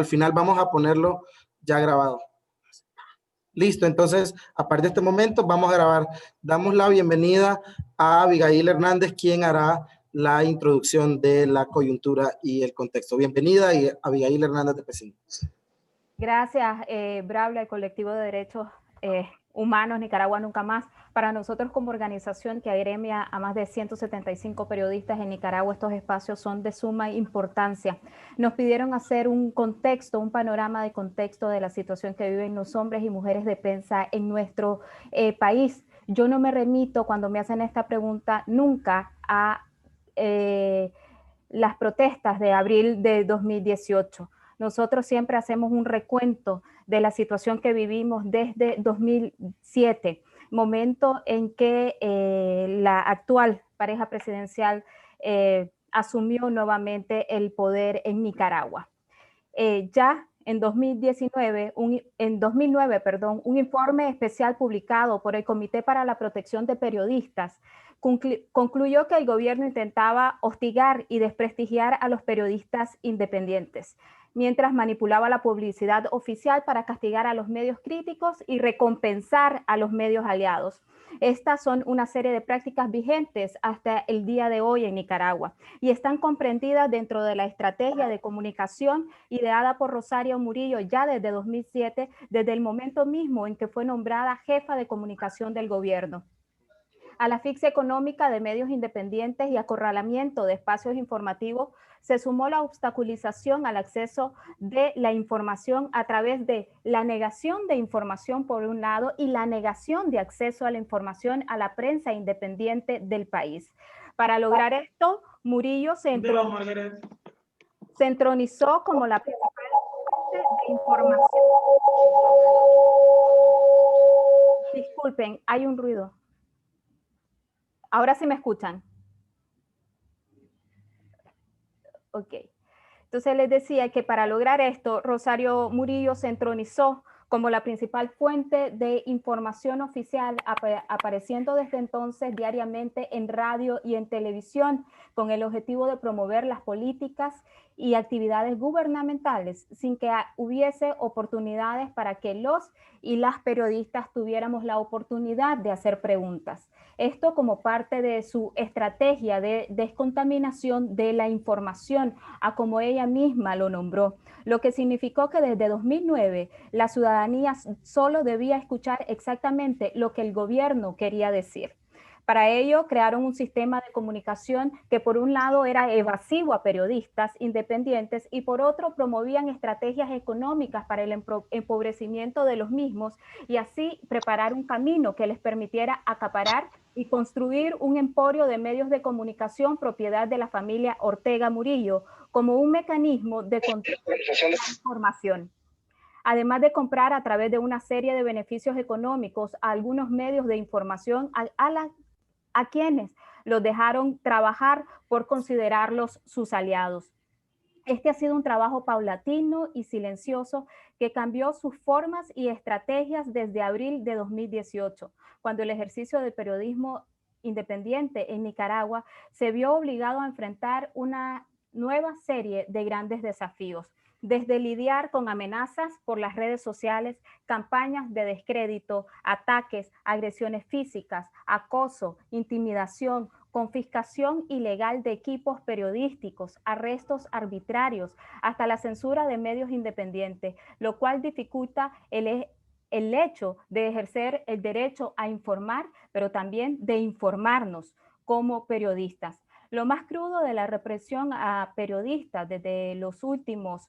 al final vamos a ponerlo ya grabado. Listo, entonces, a partir de este momento vamos a grabar. Damos la bienvenida a Abigail Hernández, quien hará la introducción de la coyuntura y el contexto. Bienvenida, y Abigail Hernández de PECIN. Gracias, Brabla, el Colectivo de Derechos Humanos Nicaragua Nunca Más. Para nosotros como organización que agremia a más de 175 periodistas en Nicaragua, estos espacios son de suma importancia. Nos pidieron hacer un contexto, un panorama de contexto de la situación que viven los hombres y mujeres de prensa en nuestro país. Yo no me remito, cuando me hacen esta pregunta, nunca a las protestas de abril de 2018. Nosotros siempre hacemos un recuento de la situación que vivimos desde 2007, momento en que la actual pareja presidencial asumió nuevamente el poder en Nicaragua. Ya en 2009, un informe especial publicado por el Comité para la Protección de Periodistas concluyó que el gobierno intentaba hostigar y desprestigiar a los periodistas independientes, mientras manipulaba la publicidad oficial para castigar a los medios críticos y recompensar a los medios aliados. Estas son una serie de prácticas vigentes hasta el día de hoy en Nicaragua y están comprendidas dentro de la estrategia de comunicación ideada por Rosario Murillo ya desde 2007, desde el momento mismo en que fue nombrada jefa de comunicación del gobierno. A la asfixia económica de medios independientes y acorralamiento de espacios informativos se sumó la obstaculización al acceso de la información a través de la negación de información por un lado y la negación de acceso a la información a la prensa independiente del país. Para lograr esto, Murillo se entronizó como la principal fuente de información. Disculpen, hay un ruido. Ahora sí me escuchan. Ok. Entonces les decía que para lograr esto, Rosario Murillo se entronizó como la principal fuente de información oficial, apareciendo desde entonces diariamente en radio y en televisión, con el objetivo de promover las políticas y actividades gubernamentales, sin que hubiese oportunidades para que los y las periodistas tuviéramos la oportunidad de hacer preguntas. Esto como parte de su estrategia de descontaminación de la información, a como ella misma lo nombró, lo que significó que desde 2009 la ciudadanía solo debía escuchar exactamente lo que el gobierno quería decir. Para ello, crearon un sistema de comunicación que por un lado era evasivo a periodistas independientes y por otro promovían estrategias económicas para el empobrecimiento de los mismos y así preparar un camino que les permitiera acaparar y construir un emporio de medios de comunicación propiedad de la familia Ortega Murillo como un mecanismo de control de la información. Además de comprar a través de una serie de beneficios económicos a algunos medios de información a quienes los dejaron trabajar por considerarlos sus aliados. Este ha sido un trabajo paulatino y silencioso que cambió sus formas y estrategias desde abril de 2018, cuando el ejercicio del periodismo independiente en Nicaragua se vio obligado a enfrentar una nueva serie de grandes desafíos, desde lidiar con amenazas por las redes sociales, campañas de descrédito, ataques, agresiones físicas, acoso, intimidación, confiscación ilegal de equipos periodísticos, arrestos arbitrarios, hasta la censura de medios independientes, lo cual dificulta el hecho de ejercer el derecho a informar, pero también de informarnos como periodistas. Lo más crudo de la represión a periodistas desde los últimos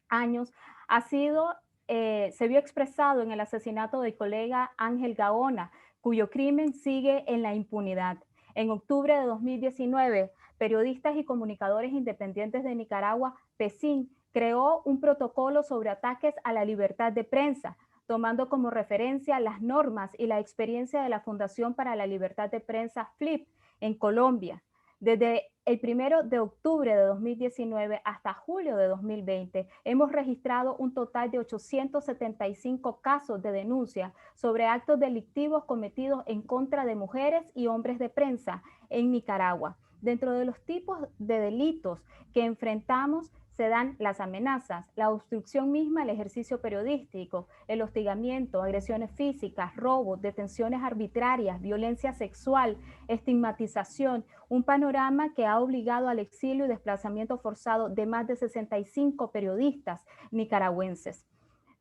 años ha sido, se vio expresado en el asesinato del colega Ángel Gaona, cuyo crimen sigue en la impunidad. En octubre de 2019, periodistas y comunicadores independientes de Nicaragua, PECIN, creó un protocolo sobre ataques a la libertad de prensa, tomando como referencia las normas y la experiencia de la Fundación para la Libertad de Prensa, FLIP, en Colombia. Desde el 1 de octubre de 2019 hasta julio de 2020, hemos registrado un total de 875 casos de denuncia sobre actos delictivos cometidos en contra de mujeres y hombres de prensa en Nicaragua. Dentro de los tipos de delitos que enfrentamos se dan las amenazas, la obstrucción misma al ejercicio periodístico, el hostigamiento, agresiones físicas, robos, detenciones arbitrarias, violencia sexual, estigmatización, un panorama que ha obligado al exilio y desplazamiento forzado de más de 65 periodistas nicaragüenses.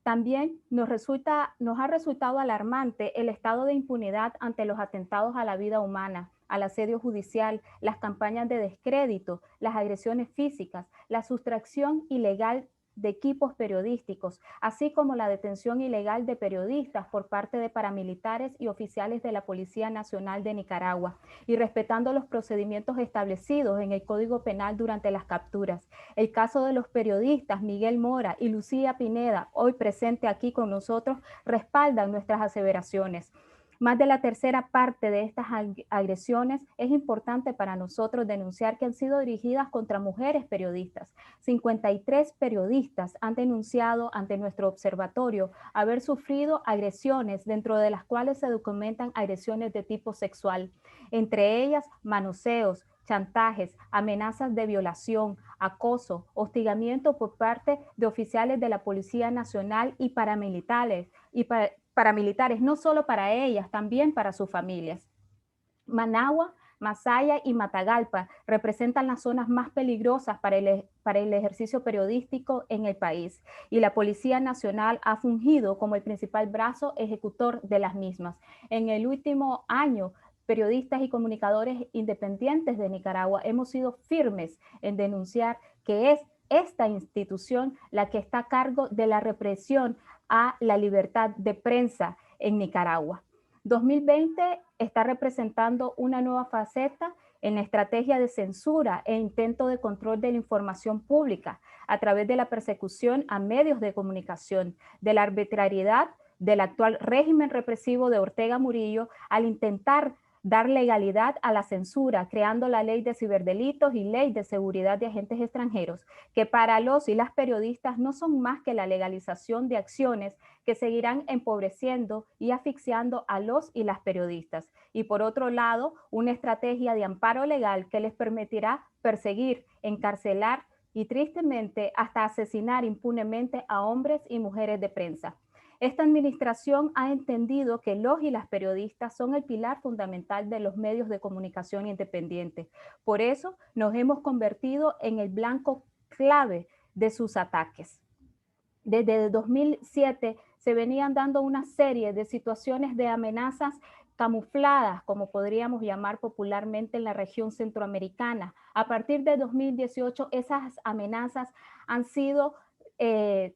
También nos ha resultado alarmante el estado de impunidad ante los atentados a la vida humana, al asedio judicial, las campañas de descrédito, las agresiones físicas, la sustracción ilegal de equipos periodísticos, así como la detención ilegal de periodistas por parte de paramilitares y oficiales de la Policía Nacional de Nicaragua, y respetando los procedimientos establecidos en el Código Penal durante las capturas. El caso de los periodistas Miguel Mora y Lucía Pineda, hoy presente aquí con nosotros, respaldan nuestras aseveraciones. Más de la tercera parte de estas agresiones es importante para nosotros denunciar que han sido dirigidas contra mujeres periodistas. 53 periodistas han denunciado ante nuestro observatorio haber sufrido agresiones, dentro de las cuales se documentan agresiones de tipo sexual, entre ellas manoseos, chantajes, amenazas de violación, acoso, hostigamiento por parte de oficiales de la Policía Nacional y paramilitares, no solo para ellas, también para sus familias. Managua, Masaya y Matagalpa representan las zonas más peligrosas para el ejercicio periodístico en el país, y la Policía Nacional ha fungido como el principal brazo ejecutor de las mismas. En el último año, periodistas y comunicadores independientes de Nicaragua hemos sido firmes en denunciar que es esta institución la que está a cargo de la represión a la libertad de prensa en Nicaragua. 2020 está representando una nueva faceta en la estrategia de censura e intento de control de la información pública a través de la persecución a medios de comunicación, de la arbitrariedad del actual régimen represivo de Ortega Murillo al intentar dar legalidad a la censura, creando la ley de ciberdelitos y ley de seguridad de agentes extranjeros, que para los y las periodistas no son más que la legalización de acciones que seguirán empobreciendo y asfixiando a los y las periodistas. Y por otro lado, una estrategia de amparo legal que les permitirá perseguir, encarcelar y tristemente hasta asesinar impunemente a hombres y mujeres de prensa. Esta administración ha entendido que los y las periodistas son el pilar fundamental de los medios de comunicación independientes. Por eso nos hemos convertido en el blanco clave de sus ataques. Desde 2007 se venían dando una serie de situaciones de amenazas camufladas, como podríamos llamar popularmente en la región centroamericana. A partir de 2018 esas amenazas han sido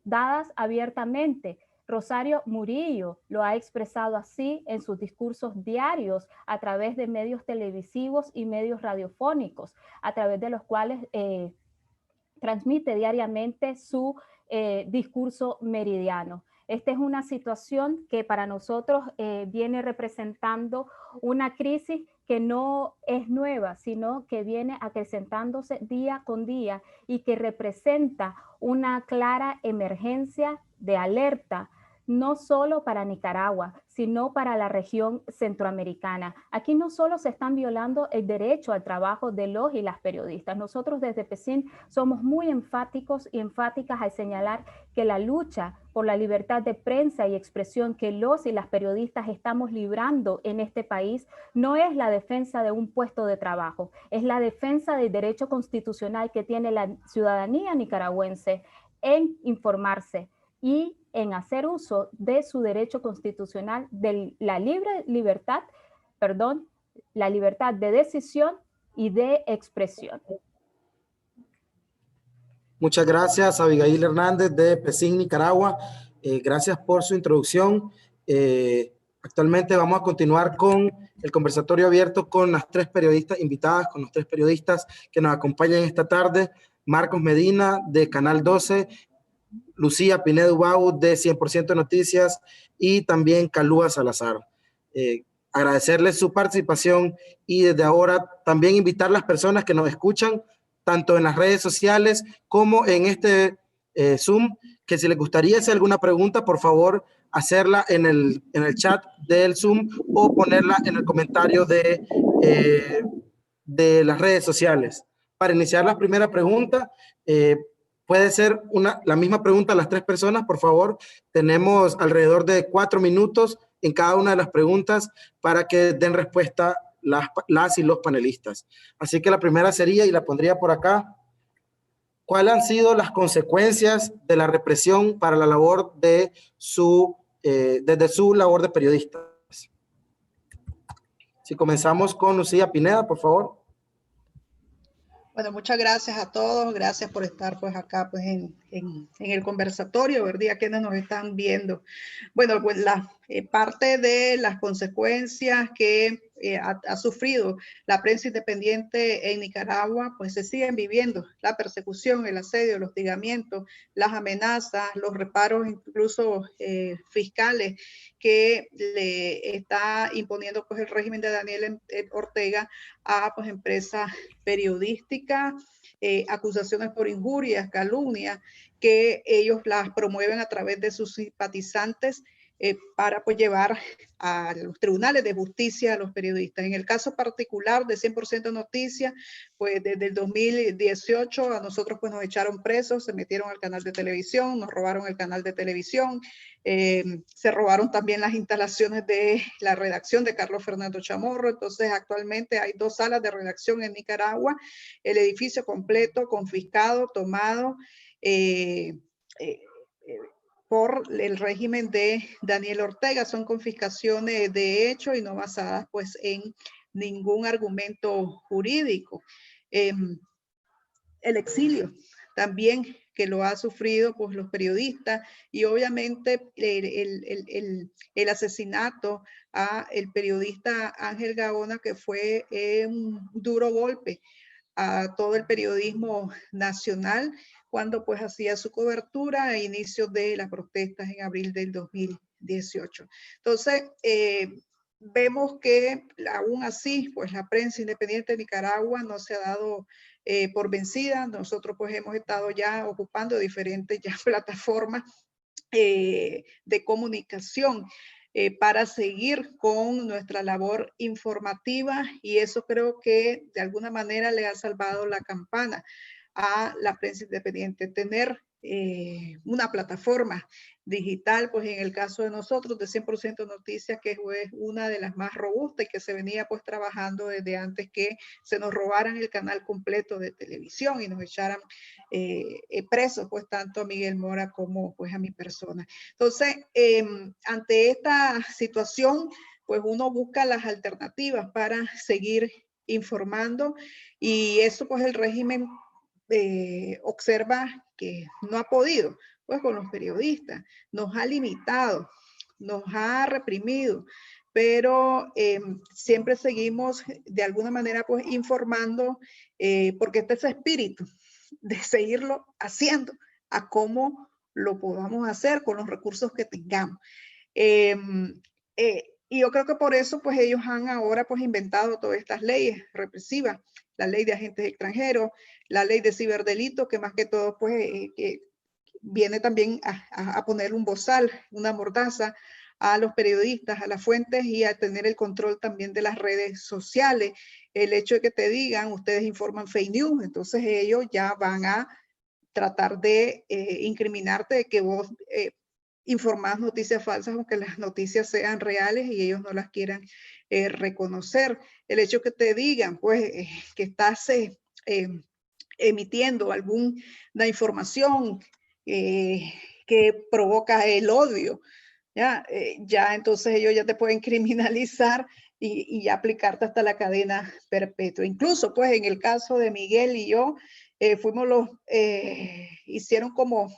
dadas abiertamente. Rosario Murillo lo ha expresado así en sus discursos diarios a través de medios televisivos y medios radiofónicos, a través de los cuales transmite diariamente su discurso meridiano. Esta es una situación que para nosotros viene representando una crisis que no es nueva, sino que viene acrecentándose día con día y que representa una clara emergencia de alerta, no solo para Nicaragua, sino para la región centroamericana. Aquí no solo se están violando el derecho al trabajo de los y las periodistas. Nosotros desde PECIN somos muy enfáticos y enfáticas al señalar que la lucha por la libertad de prensa y expresión que los y las periodistas estamos librando en este país no es la defensa de un puesto de trabajo, es la defensa del derecho constitucional que tiene la ciudadanía nicaragüense en informarse y en hacer uso de su derecho constitucional de la libertad de decisión y de expresión. Muchas gracias, Abigail Hernández de PECIN, Nicaragua. Gracias por su introducción. Actualmente vamos a continuar con el conversatorio abierto con las tres periodistas invitadas, con los tres periodistas que nos acompañan esta tarde. Marcos Medina, de Canal 12, Lucía Pineda Ubago, de 100% Noticias, y también Calúa Salazar. Agradecerles su participación y desde ahora también invitar a las personas que nos escuchan, tanto en las redes sociales como en este Zoom, que si les gustaría hacer alguna pregunta, por favor, hacerla en el chat del Zoom o ponerla en el comentario de las redes sociales. Para iniciar la primera pregunta, Puede ser la misma pregunta a las 3 personas, por favor. Tenemos alrededor de 4 minutos en cada una de las preguntas para que den respuesta las y los panelistas. Así que la primera sería, y la pondría por acá, ¿cuáles han sido las consecuencias de la represión para la labor de desde su labor de periodista? Si comenzamos con Lucía Pineda, por favor. Bueno, muchas gracias a todos, gracias por estar pues acá pues en el conversatorio, ¿verdad? Quienes nos están viendo. Bueno, pues la parte de las consecuencias que ha sufrido la prensa independiente en Nicaragua, pues se siguen viviendo. La persecución, el asedio, el hostigamiento, las amenazas, los reparos incluso fiscales que le está imponiendo pues el régimen de Daniel Ortega a pues empresas periodísticas, acusaciones por injurias, calumnias, que ellos las promueven a través de sus simpatizantes para pues llevar a los tribunales de justicia a los periodistas. En el caso particular de 100% Noticias, pues desde el 2018 a nosotros pues nos echaron presos, se metieron al canal de televisión, nos robaron el canal de televisión, se robaron también las instalaciones de la redacción de Carlos Fernando Chamorro. Entonces actualmente hay 2 salas de redacción en Nicaragua, el edificio completo confiscado, tomado por el régimen de Daniel Ortega. Son confiscaciones de hecho y no basadas pues en ningún argumento jurídico. El exilio también que lo ha sufrido pues los periodistas, y obviamente el asesinato a el periodista Ángel Gaona, que fue un duro golpe a todo el periodismo nacional cuando pues hacía su cobertura a inicios de las protestas en abril del 2018. Entonces, vemos que aún así, pues la prensa independiente de Nicaragua no se ha dado por vencida. Nosotros pues hemos estado ya ocupando diferentes ya plataformas de comunicación para seguir con nuestra labor informativa, y eso creo que de alguna manera le ha salvado la campana a la prensa independiente. Tener una plataforma digital, pues en el caso de nosotros de 100% Noticias, que es una de las más robustas y que se venía pues trabajando desde antes que se nos robaran el canal completo de televisión y nos echaran presos pues tanto a Miguel Mora como pues a mi persona. Entonces, ante esta situación, pues uno busca las alternativas para seguir informando, y eso pues el régimen observa que no ha podido, pues con los periodistas, nos ha limitado, nos ha reprimido, pero siempre seguimos de alguna manera pues informando, porque está ese espíritu de seguirlo haciendo a cómo lo podamos hacer con los recursos que tengamos. Y yo creo que por eso pues ellos han ahora pues inventado todas estas leyes represivas, la ley de agentes extranjeros, la ley de ciberdelito, que más que todo pues viene también a poner un bozal, una mordaza a los periodistas, a las fuentes, y a tener el control también de las redes sociales. El hecho de que te digan, ustedes informan fake news, entonces ellos ya van a tratar de incriminarte de que vos informás noticias falsas, aunque las noticias sean reales y ellos no las quieran reconocer. El hecho que te digan pues que estás emitiendo alguna información que provoca el odio, ya entonces ellos ya te pueden criminalizar y aplicarte hasta la cadena perpetua. Incluso pues en el caso de Miguel y yo, fuimos hicieron como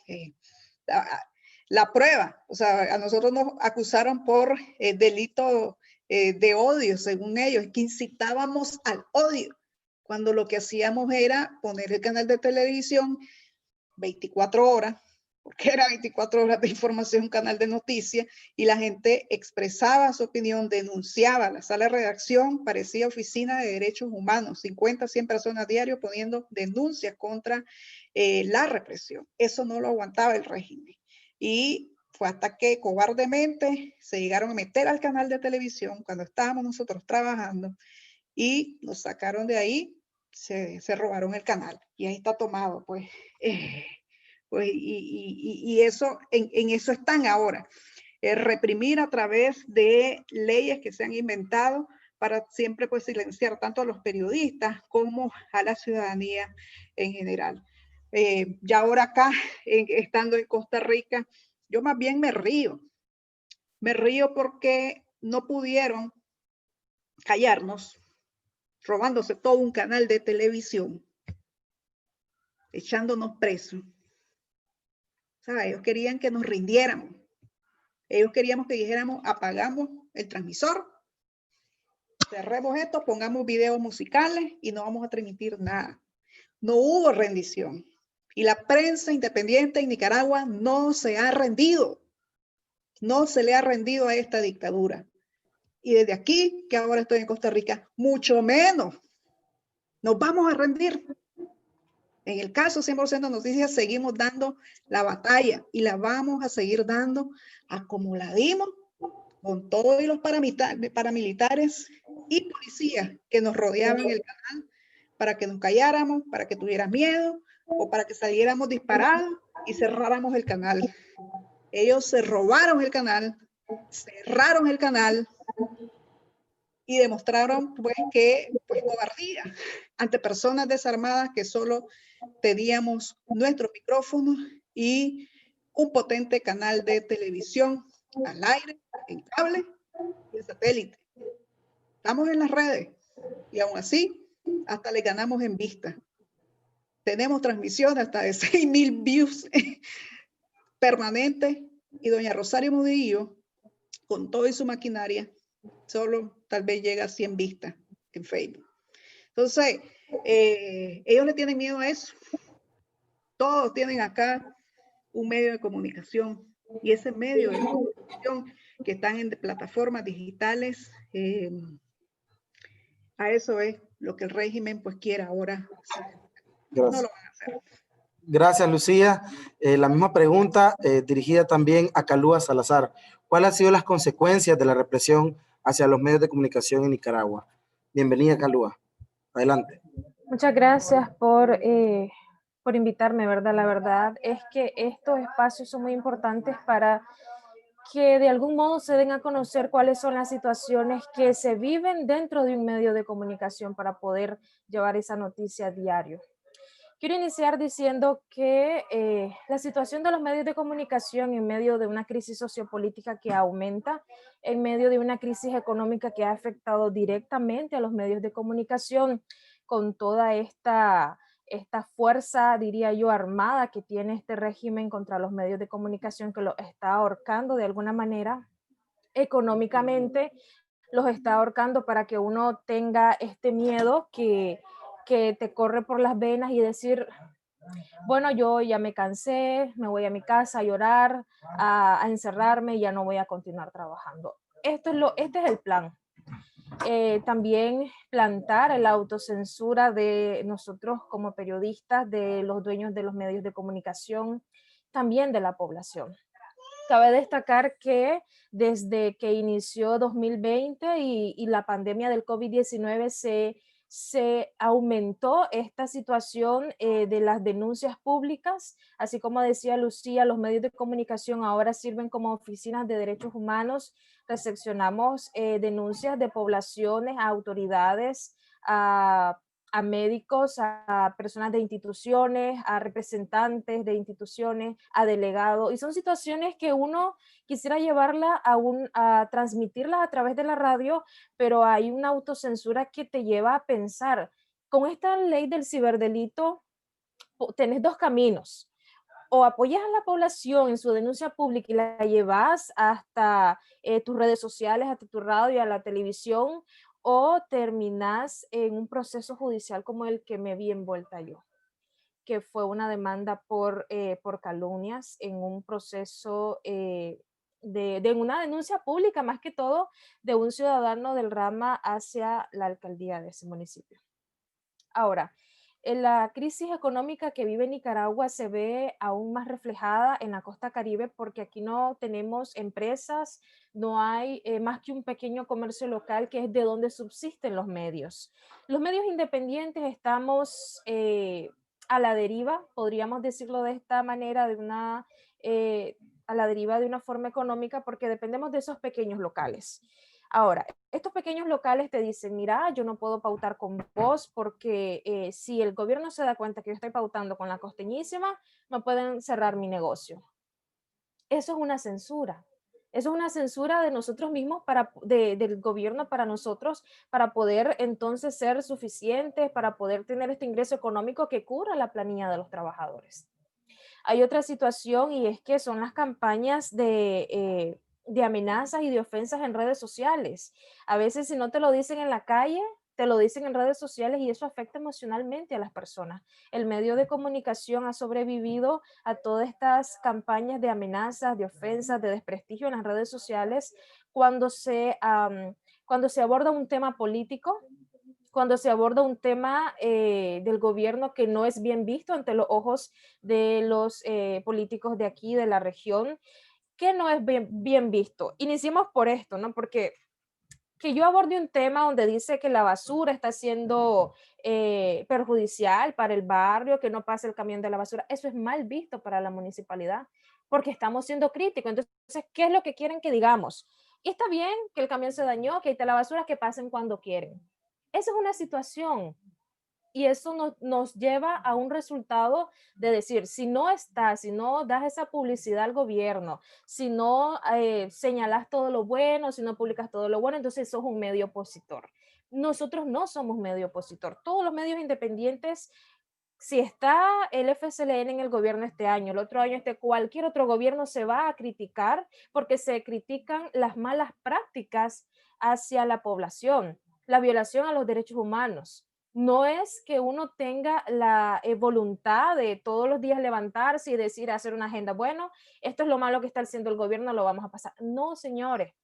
la prueba, o sea, a nosotros nos acusaron por delito de odio, según ellos, que incitábamos al odio, cuando lo que hacíamos era poner el canal de televisión 24 horas, porque era 24 horas de información, un canal de noticias, y la gente expresaba su opinión, denunciaba. La sala de redacción parecía oficina de derechos humanos, 50, 100 personas diario poniendo denuncias contra la represión. Eso no lo aguantaba el régimen. Y fue hasta que cobardemente se llegaron a meter al canal de televisión cuando estábamos nosotros trabajando y nos sacaron de ahí, se robaron el canal. Y ahí está tomado, pues, Pues, y eso, en eso están ahora. Reprimir a través de leyes que se han inventado para siempre pues silenciar tanto a los periodistas como a la ciudadanía en general. Ya ahora acá, estando en Costa Rica, yo más bien me río. Me río porque no pudieron callarnos, robándose todo un canal de televisión, echándonos presos. ¿Sabes? Ellos querían que nos rindiéramos. Ellos queríamos que dijéramos, apagamos el transmisor, cerremos esto, pongamos videos musicales y no vamos a transmitir nada. No hubo rendición. Y la prensa independiente en Nicaragua no se ha rendido. No se le ha rendido a esta dictadura. Y desde aquí, que ahora estoy en Costa Rica, mucho menos nos vamos a rendir. En el caso 100% Noticias seguimos dando la batalla y la vamos a seguir dando a como la dimos con todos los paramilitares y policías que nos rodeaban el canal para que nos calláramos, para que tuvieras miedo o para que saliéramos disparados y cerráramos el canal. Ellos se robaron el canal, cerraron el canal y demostraron pues que pues cobardía ante personas desarmadas que solo teníamos nuestro micrófono y un potente canal de televisión al aire, en cable y en satélite. Estamos en las redes y aún así hasta le ganamos en vista. Tenemos transmisión hasta de 6,000 views permanentes y doña Rosario Murillo, con todo y su maquinaria, solo tal vez llega a 100 vistas en Facebook. Entonces, ellos le tienen miedo a eso. Todos tienen acá un medio de comunicación y ese medio de comunicación que están en plataformas digitales, a eso es lo que el régimen pues quiere ahora. Gracias. No lo van a hacer. Gracias, Lucía. La misma pregunta dirigida también a Kalúa Salazar. ¿Cuáles han sido las consecuencias de la represión hacia los medios de comunicación en Nicaragua? Bienvenida, Kalúa. Adelante. Muchas gracias por invitarme, ¿verdad? La verdad es que estos espacios son muy importantes para que de algún modo se den a conocer cuáles son las situaciones que se viven dentro de un medio de comunicación para poder llevar esa noticia a diario. Quiero iniciar diciendo que la situación de los medios de comunicación en medio de una crisis sociopolítica que aumenta, en medio de una crisis económica que ha afectado directamente a los medios de comunicación, con toda esta fuerza, diría yo, armada que tiene este régimen contra los medios de comunicación, que los está ahorcando de alguna manera económicamente, los está ahorcando para que uno tenga este miedo que te corre por las venas y decir, bueno, yo ya me cansé, me voy a mi casa a llorar, a encerrarme y ya no voy a continuar trabajando. Este es el plan. También plantar la autocensura de nosotros como periodistas, de los dueños de los medios de comunicación, también de la población. Cabe destacar que desde que inició 2020 y la pandemia del COVID-19 se aumentó esta situación de las denuncias públicas, así como decía Lucía, los medios de comunicación ahora sirven como oficinas de derechos humanos, recepcionamos denuncias de poblaciones, a autoridades, a médicos, a personas de instituciones, a representantes de instituciones, a delegados, y son situaciones que uno quisiera llevarla a transmitirlas a través de la radio, pero hay una autocensura que te lleva a pensar, con esta ley del ciberdelito, tenés dos caminos: o apoyas a la población en su denuncia pública y la llevas hasta tus redes sociales, hasta tu radio, a la televisión, o terminas en un proceso judicial como el que me vi envuelta yo, que fue una demanda por calumnias en un proceso de una denuncia pública, más que todo, de un ciudadano del Rama hacia la alcaldía de ese municipio. Ahora, la crisis económica que vive Nicaragua se ve aún más reflejada en la costa Caribe, porque aquí no tenemos empresas, no hay más que un pequeño comercio local que es de donde subsisten los medios. Los medios independientes estamos a la deriva, podríamos decirlo de esta manera, a la deriva de una forma económica, porque dependemos de esos pequeños locales. Ahora, estos pequeños locales te dicen, mira, yo no puedo pautar con vos porque si el gobierno se da cuenta que yo estoy pautando con la Costeñísima, me pueden cerrar mi negocio. Eso es una censura. Eso es una censura de nosotros mismos, del gobierno para nosotros, para poder entonces ser suficientes, para poder tener este ingreso económico que cubra la planilla de los trabajadores. Hay otra situación y es que son las campañas de amenazas y de ofensas en redes sociales. A veces si no te lo dicen en la calle, te lo dicen en redes sociales y eso afecta emocionalmente a las personas. El medio de comunicación ha sobrevivido a todas estas campañas de amenazas, de ofensas, de desprestigio en las redes sociales cuando se aborda un tema político, cuando se aborda un tema del gobierno que no es bien visto ante los ojos de los políticos de aquí, de la región, que no es bien visto. Iniciemos por esto, ¿no? Porque que yo aborde un tema donde dice que la basura está siendo perjudicial para el barrio, que no pase el camión de la basura, eso es mal visto para la municipalidad, porque estamos siendo críticos. Entonces, ¿qué es lo que quieren que digamos? Y está bien que el camión se dañó, que ahí está la basura, que pasen cuando quieren. Esa es una situación y eso nos lleva a un resultado de decir, si no das esa publicidad al gobierno, si no señalas todo lo bueno, si no publicas todo lo bueno, entonces sos un medio opositor. Nosotros no somos medio opositor. Todos los medios independientes, si está el FSLN en el gobierno este año, el otro año cualquier otro gobierno se va a criticar porque se critican las malas prácticas hacia la población, la violación a los derechos humanos. No es que uno tenga la voluntad de todos los días levantarse y decir, hacer una agenda, bueno, esto es lo malo que está haciendo el gobierno, lo vamos a pasar. No, señores.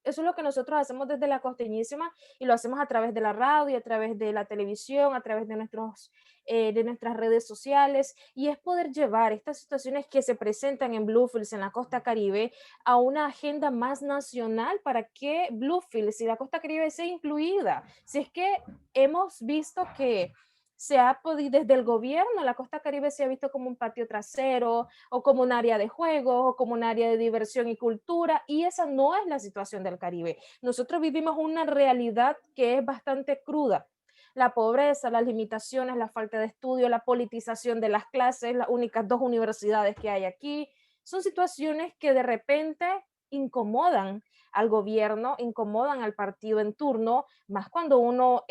Eso es lo que nosotros hacemos desde la Costeñísima y lo hacemos a través de la radio, a través de la televisión, a través de nuestras redes sociales, y es poder llevar estas situaciones que se presentan en Bluefields, en la costa Caribe, a una agenda más nacional para que Bluefields y la costa Caribe sea incluida. Si es que hemos visto que se ha podido, desde el gobierno, la costa Caribe se ha visto como un patio trasero o como un área de juegos o como un área de diversión y cultura, y esa no es la situación del Caribe. Nosotros vivimos una realidad que es bastante cruda. La pobreza, las limitaciones, la falta de estudio, la politización de las clases, las únicas 2 universidades que hay aquí, son situaciones que de repente incomodan al gobierno, incomodan al partido en turno, más cuando uno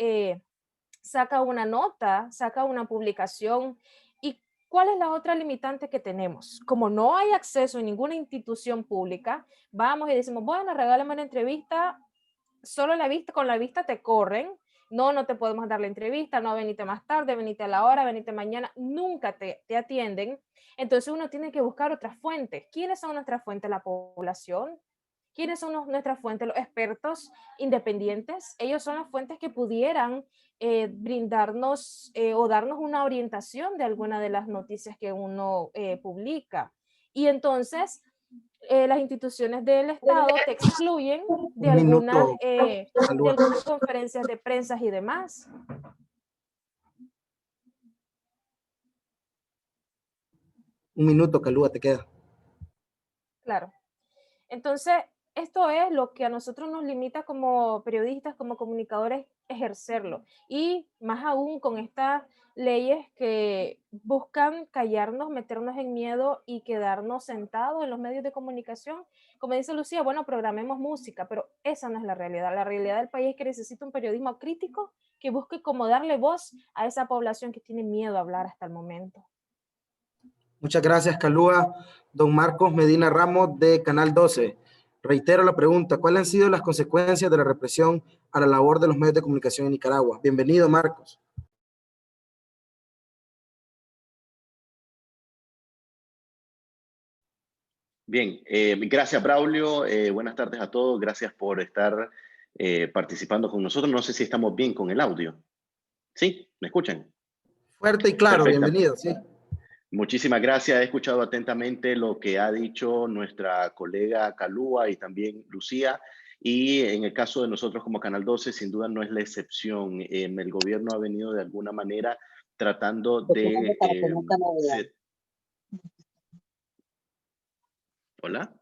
saca una nota, saca una publicación. ¿Y cuál es la otra limitante que tenemos? Como no hay acceso en ninguna institución pública, vamos y decimos, bueno, regálame una entrevista, solo con la vista te corren, no te podemos dar la entrevista, no, venite más tarde, venite a la hora, venite mañana, nunca te atienden. Entonces uno tiene que buscar otras fuentes. ¿Quiénes son nuestras fuentes? La población. ¿Quiénes son nuestras fuentes? Los expertos independientes. Ellos son las fuentes que pudieran brindarnos o darnos una orientación de alguna de las noticias que uno publica. Y entonces las instituciones del Estado te excluyen de algunas conferencias de prensa y demás. Un minuto, Calúa, te queda. Claro. Entonces, esto es lo que a nosotros nos limita como periodistas, como comunicadores, ejercerlo. Y más aún con estas leyes que buscan callarnos, meternos en miedo y quedarnos sentados en los medios de comunicación. Como dice Lucía, bueno, programemos música, pero esa no es la realidad. La realidad del país es que necesita un periodismo crítico que busque como darle voz a esa población que tiene miedo a hablar hasta el momento. Muchas gracias, Calúa. Don Marcos Medina Ramos, de Canal 12. Reitero la pregunta, ¿cuáles han sido las consecuencias de la represión a la labor de los medios de comunicación en Nicaragua? Bienvenido, Marcos. Bien, gracias, Braulio. Buenas tardes a todos. Gracias por estar participando con nosotros. No sé si estamos bien con el audio. ¿Sí? ¿Me escuchan? Fuerte y claro, perfecto. Bienvenido. Sí. Muchísimas gracias. He escuchado atentamente lo que ha dicho nuestra colega Calúa y también Lucía. Y en el caso de nosotros como Canal 12, sin duda no es la excepción. El gobierno ha venido de alguna manera tratando de... ¿Hola?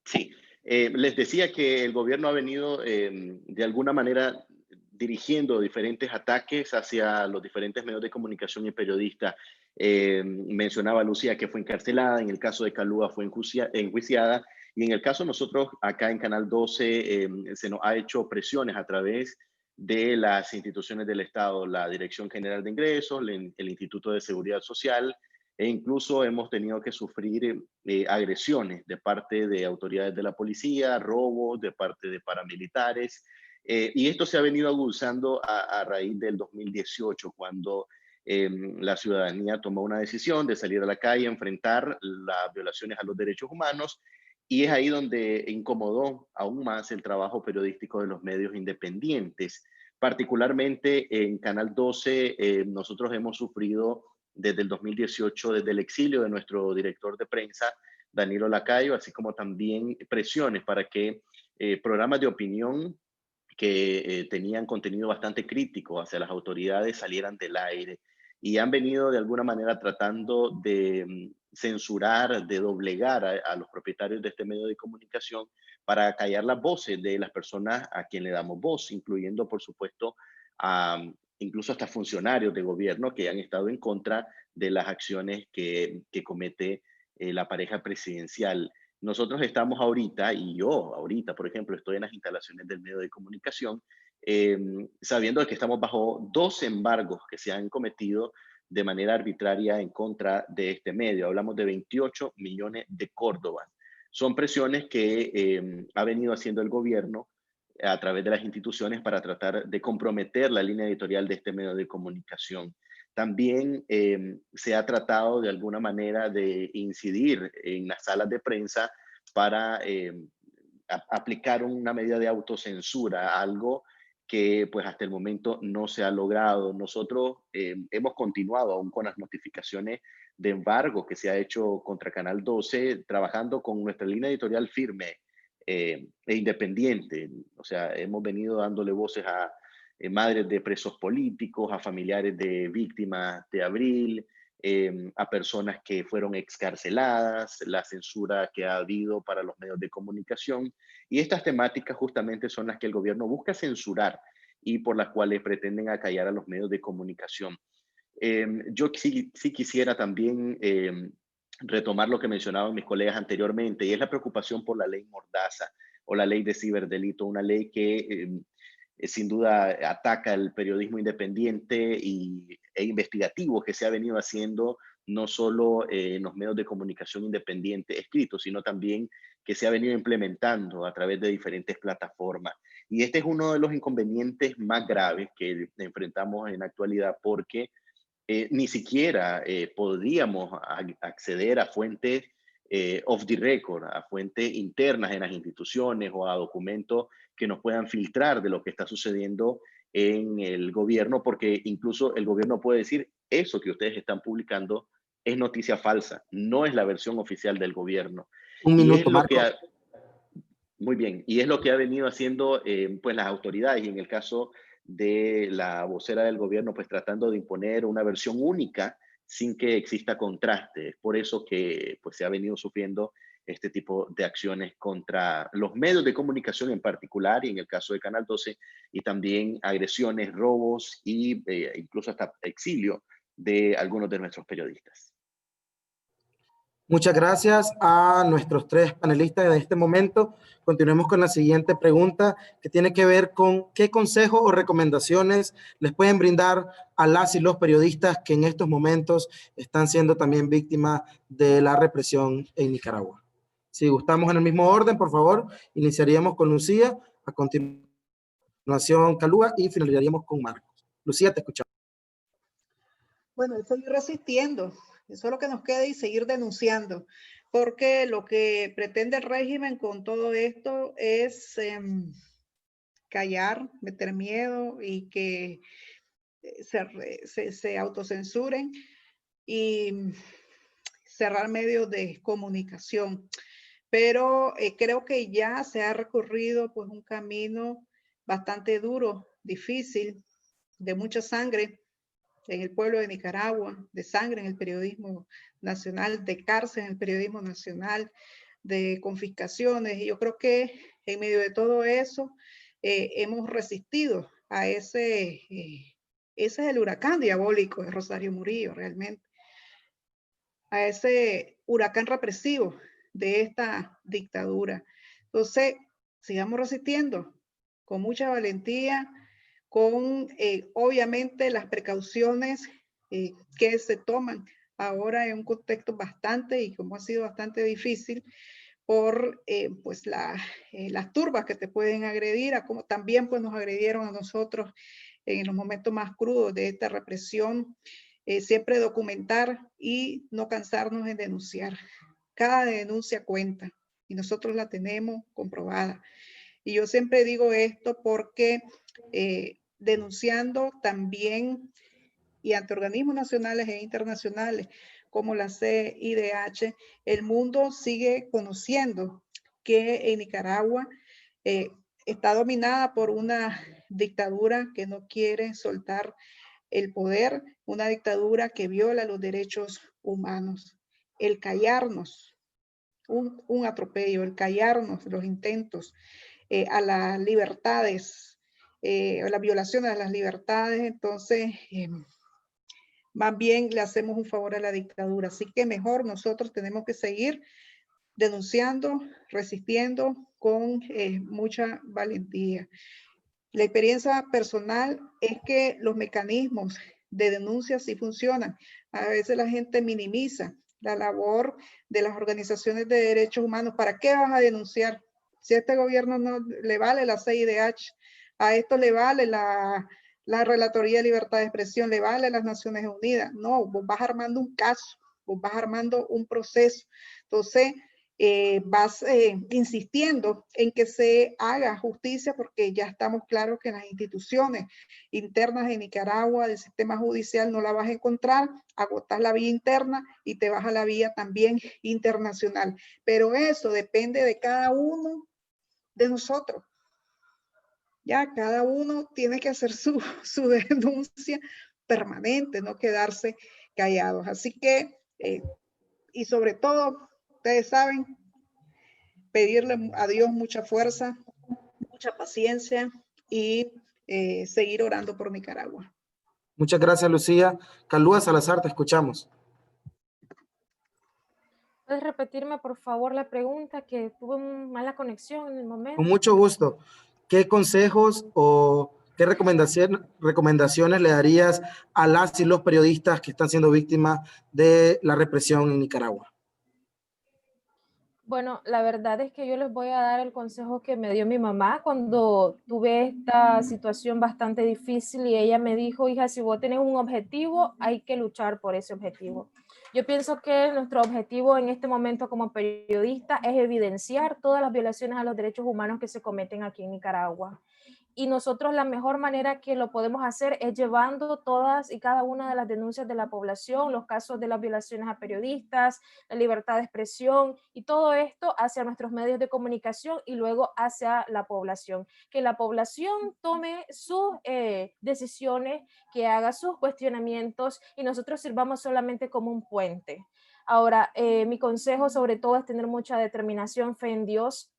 Sí, les decía que el gobierno ha venido de alguna manera dirigiendo diferentes ataques hacia los diferentes medios de comunicación y periodistas. Mencionaba Lucía que fue encarcelada, en el caso de Calúa fue enjuiciada, y en el caso de nosotros acá en Canal 12 se nos ha hecho presiones a través de las instituciones del Estado, la Dirección General de Ingresos, el Instituto de Seguridad Social, e incluso hemos tenido que sufrir agresiones de parte de autoridades de la policía, robos de parte de paramilitares, y esto se ha venido agudizando a raíz del 2018, cuando la ciudadanía tomó una decisión de salir a la calle a enfrentar las violaciones a los derechos humanos, y es ahí donde incomodó aún más el trabajo periodístico de los medios independientes. Particularmente en Canal 12, nosotros hemos sufrido desde el 2018, desde el exilio de nuestro director de prensa, Danilo Lacayo, así como también presiones para que programas de opinión que tenían contenido bastante crítico hacia las autoridades salieran del aire, y han venido de alguna manera tratando de censurar, de doblegar a los propietarios de este medio de comunicación para callar las voces de las personas a quien le damos voz, incluyendo, por supuesto, a incluso hasta funcionarios de gobierno que han estado en contra de las acciones que comete la pareja presidencial. Nosotros estamos ahorita, y yo ahorita, por ejemplo, estoy en las instalaciones del medio de comunicación, sabiendo que estamos bajo 2 embargos que se han cometido de manera arbitraria en contra de este medio. Hablamos de 28 millones de córdobas. Son presiones que ha venido haciendo el gobierno a través de las instituciones para tratar de comprometer la línea editorial de este medio de comunicación. También se ha tratado de alguna manera de incidir en las salas de prensa para aplicar una medida de autocensura, algo que pues hasta el momento no se ha logrado. Nosotros hemos continuado aún con las notificaciones de embargo que se ha hecho contra Canal 12, trabajando con nuestra línea editorial firme e independiente. O sea, hemos venido dándole voces a madres de presos políticos, a familiares de víctimas de Abril, a personas que fueron excarceladas, la censura que ha habido para los medios de comunicación. Y estas temáticas justamente son las que el gobierno busca censurar y por las cuales pretenden acallar a los medios de comunicación. Yo sí quisiera también retomar lo que mencionaban mis colegas anteriormente, y es la preocupación por la ley Mordaza o la ley de ciberdelito, una ley que sin duda ataca el periodismo independiente e investigativo que se ha venido haciendo no solo en los medios de comunicación independiente escritos, sino también que se ha venido implementando a través de diferentes plataformas. Y este es uno de los inconvenientes más graves que enfrentamos en la actualidad, porque ni siquiera podríamos acceder a fuentes off the record, a fuentes internas en las instituciones o a documentos que nos puedan filtrar de lo que está sucediendo en el gobierno, porque incluso el gobierno puede decir, eso que ustedes están publicando es noticia falsa, no es la versión oficial del gobierno. Un minuto, Marco. Muy bien, y es lo que ha venido haciendo pues las autoridades, y en el caso de la vocera del gobierno, pues tratando de imponer una versión única sin que exista contraste. Es por eso que pues se ha venido sufriendo este tipo de acciones contra los medios de comunicación en particular, y en el caso de Canal 12, y también agresiones, robos y incluso hasta exilio de algunos de nuestros periodistas. Muchas gracias a nuestros 3 panelistas de este momento. Continuemos con la siguiente pregunta, que tiene que ver con qué consejos o recomendaciones les pueden brindar a las y los periodistas que en estos momentos están siendo también víctimas de la represión en Nicaragua. Si gustamos en el mismo orden, por favor, iniciaríamos con Lucía, a continuación Calúa y finalizaríamos con Marcos. Lucía, te escuchamos. Bueno, seguir resistiendo. Eso es lo que nos queda, y seguir denunciando, porque lo que pretende el régimen con todo esto es callar, meter miedo y que se autocensuren y cerrar medios de comunicación. Pero creo que ya se ha recorrido pues un camino bastante duro, difícil, de mucha sangre en el pueblo de Nicaragua, de sangre en el periodismo nacional, de cárcel en el periodismo nacional, de confiscaciones. Y yo creo que en medio de todo eso hemos resistido a ese es el huracán diabólico de Rosario Murillo, realmente, a ese huracán represivo de esta dictadura. Entonces, sigamos resistiendo con mucha valentía, con obviamente las precauciones que se toman ahora en un contexto bastante, y como ha sido bastante difícil, por pues las turbas que te pueden agredir, a como también pues nos agredieron a nosotros en los momentos más crudos de esta represión. Siempre documentar y no cansarnos en denunciar. Cada denuncia cuenta y nosotros la tenemos comprobada. Y yo siempre digo esto porque denunciando también y ante organismos nacionales e internacionales como la CIDH, el mundo sigue conociendo que en Nicaragua está dominada por una dictadura que no quiere soltar el poder, una dictadura que viola los derechos humanos. El callarnos, un atropello, el callarnos los intentos a las libertades, a la violación de las libertades, entonces más bien le hacemos un favor a la dictadura. Así que mejor nosotros tenemos que seguir denunciando, resistiendo con mucha valentía. La experiencia personal es que los mecanismos de denuncia sí funcionan. A veces la gente minimiza la labor de las organizaciones de derechos humanos. ¿Para qué vas a denunciar? Si a este gobierno no le vale la CIDH, a esto le vale la Relatoría de Libertad de Expresión, le vale las Naciones Unidas. No, vos vas armando un caso, vos vas armando un proceso. Entonces, vas insistiendo en que se haga justicia, porque ya estamos claros que en las instituciones internas de Nicaragua, del sistema judicial, no la vas a encontrar, agotas la vía interna y te vas a la vía también internacional. Pero eso depende de cada uno de nosotros. Ya cada uno tiene que hacer su denuncia permanente, no quedarse callados. Así que, y sobre todo, ustedes saben, pedirle a Dios mucha fuerza, mucha paciencia y seguir orando por Nicaragua. Muchas gracias, Lucía. Kalúa Salazar, te escuchamos. ¿Puedes repetirme, por favor, la pregunta? Que tuve mala conexión en el momento. Con mucho gusto. ¿Qué consejos o qué recomendaciones le darías a las y los periodistas que están siendo víctimas de la represión en Nicaragua? Bueno, la verdad es que yo les voy a dar el consejo que me dio mi mamá cuando tuve esta situación bastante difícil, y ella me dijo: hija, si vos tenés un objetivo, hay que luchar por ese objetivo. Yo pienso que nuestro objetivo en este momento como periodista es evidenciar todas las violaciones a los derechos humanos que se cometen aquí en Nicaragua. Y nosotros la mejor manera que lo podemos hacer es llevando todas y cada una de las denuncias de la población, los casos de las violaciones a periodistas, la libertad de expresión y todo esto hacia nuestros medios de comunicación y luego hacia la población. Que la población tome sus decisiones, que haga sus cuestionamientos y nosotros sirvamos solamente como un puente. Ahora, mi consejo sobre todo es tener mucha determinación, fe en Dios,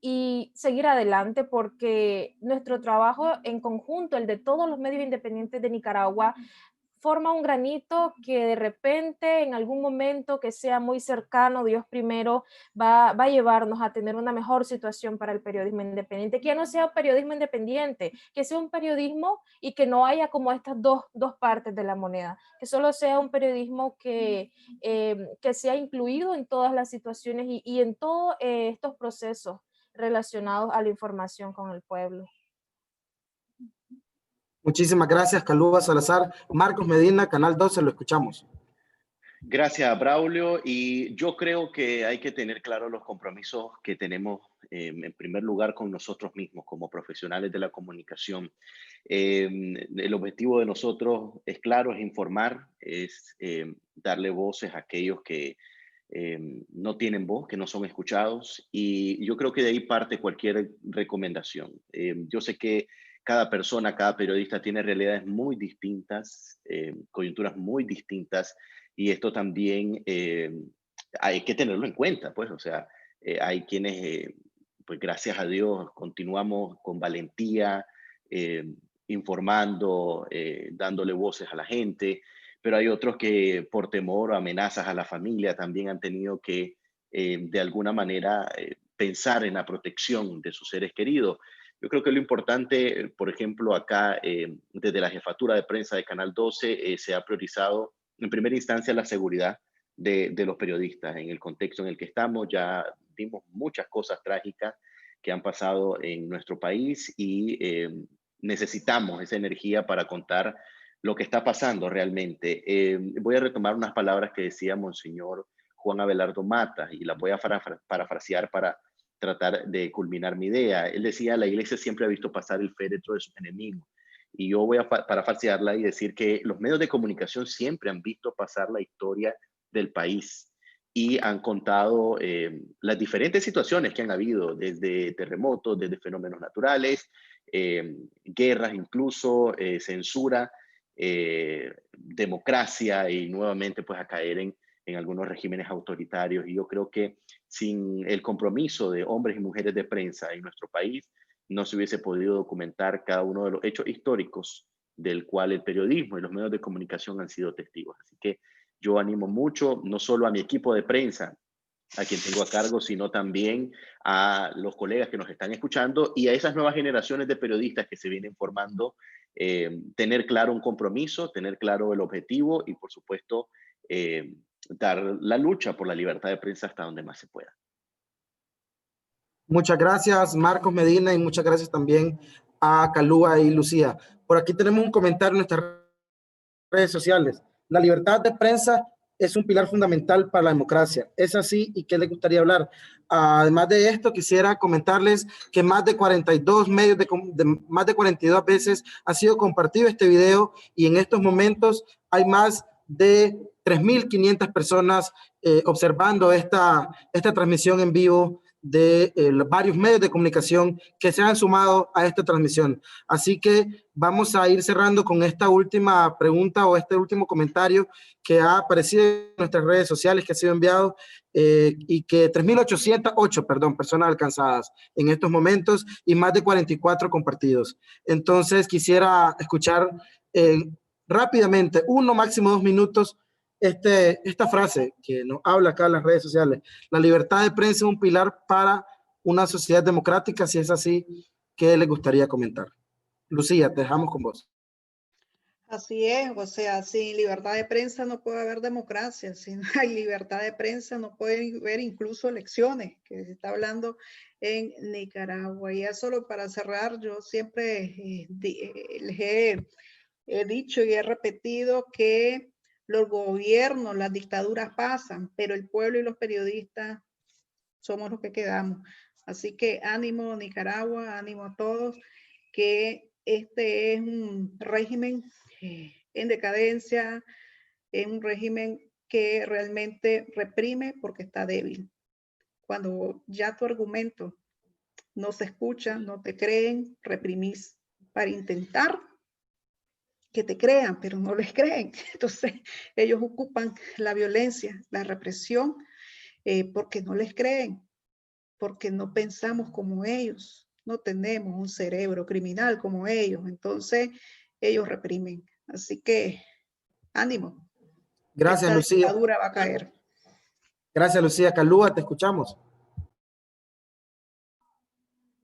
y seguir adelante, porque nuestro trabajo en conjunto, el de todos los medios independientes de Nicaragua, forma un granito que de repente, en algún momento que sea muy cercano, Dios primero, va a llevarnos a tener una mejor situación para el periodismo independiente, que ya no sea un periodismo independiente, que sea un periodismo y que no haya como estas dos partes de la moneda, que solo sea un periodismo que sea incluido en todas las situaciones y en todos estos procesos relacionados a la información con el pueblo. Muchísimas gracias, Kalúa Salazar. Marcos Medina, Canal 12, lo escuchamos. Gracias, Braulio. Y yo creo que hay que tener claros los compromisos que tenemos, en primer lugar, con nosotros mismos, como profesionales de la comunicación. El objetivo de nosotros es claro, es informar, es darle voces a aquellos que no tienen voz, que no son escuchados. Y yo creo que de ahí parte cualquier recomendación. Yo sé que cada persona, cada periodista tiene realidades muy distintas, coyunturas muy distintas, y esto también hay que tenerlo en cuenta, pues, o sea, hay quienes, pues gracias a Dios, continuamos con valentía, eh, informando, dándole voces a la gente, pero hay otros que por temor o amenazas a la familia también han tenido que, de alguna manera, pensar en la protección de sus seres queridos. Yo creo que lo importante, por ejemplo, acá, desde la jefatura de prensa de Canal 12, se ha priorizado en primera instancia la seguridad de los periodistas. En el contexto en el que estamos, ya vimos muchas cosas trágicas que han pasado en nuestro país y necesitamos esa energía para contar lo que está pasando realmente. Voy a retomar unas palabras que decía Monseñor Juan Abelardo Mata y las voy a parafrasear para tratar de culminar mi idea. Él decía, la iglesia siempre ha visto pasar el féretro de sus enemigos. Y yo voy a parafrasearla y decir que los medios de comunicación siempre han visto pasar la historia del país y han contado las diferentes situaciones que han habido, desde terremotos, desde fenómenos naturales, guerras incluso, censura, democracia y nuevamente pues a caer en algunos regímenes autoritarios. Y yo creo que sin el compromiso de hombres y mujeres de prensa en nuestro país, no se hubiese podido documentar cada uno de los hechos históricos del cual el periodismo y los medios de comunicación han sido testigos. Así que yo animo mucho, no solo a mi equipo de prensa, a quien tengo a cargo, sino también a los colegas que nos están escuchando y a esas nuevas generaciones de periodistas que se vienen formando, tener claro un compromiso, tener claro el objetivo y, por supuesto, dar la lucha por la libertad de prensa hasta donde más se pueda. Muchas gracias, Marcos Medina, y muchas gracias también a Calúa y Lucía. Por aquí tenemos un comentario en nuestras redes sociales. La libertad de prensa es un pilar fundamental para la democracia. ¿Es así? ¿Y qué les gustaría hablar? Además de esto, quisiera comentarles que más de 42 medios, más de 42 veces ha sido compartido este video y en estos momentos hay más de 3.500 personas observando esta transmisión en vivo de varios medios de comunicación que se han sumado a esta transmisión. Así que vamos a ir cerrando con esta última pregunta o este último comentario que ha aparecido en nuestras redes sociales, que ha sido enviado y que 3.808, personas alcanzadas en estos momentos y más de 44 compartidos. Entonces quisiera escuchar rápidamente, máximo 2 minutos, esta frase que nos habla acá en las redes sociales. La libertad de prensa es un pilar para una sociedad democrática. Si es así, ¿qué le gustaría comentar? Lucía, te dejamos con vos. Así es, o sea, sin libertad de prensa no puede haber democracia, si no hay libertad de prensa no puede haber incluso elecciones, que se está hablando en Nicaragua. Y ya solo para cerrar, yo siempre les he dicho y he repetido que los gobiernos, las dictaduras pasan, pero el pueblo y los periodistas somos los que quedamos. Así que ánimo Nicaragua, ánimo a todos, que este es un régimen en decadencia, es un régimen que realmente reprime porque está débil. Cuando ya tu argumento no se escucha, no te creen, reprimís para intentar que te crean, pero no les creen. Entonces ellos ocupan la violencia, la represión, porque no les creen, porque no pensamos como ellos, no tenemos un cerebro criminal como ellos, entonces ellos reprimen. Así que ánimo. Gracias, Esta Lucía. dictadura va a caer. Gracias, Lucía. Calúa, te escuchamos.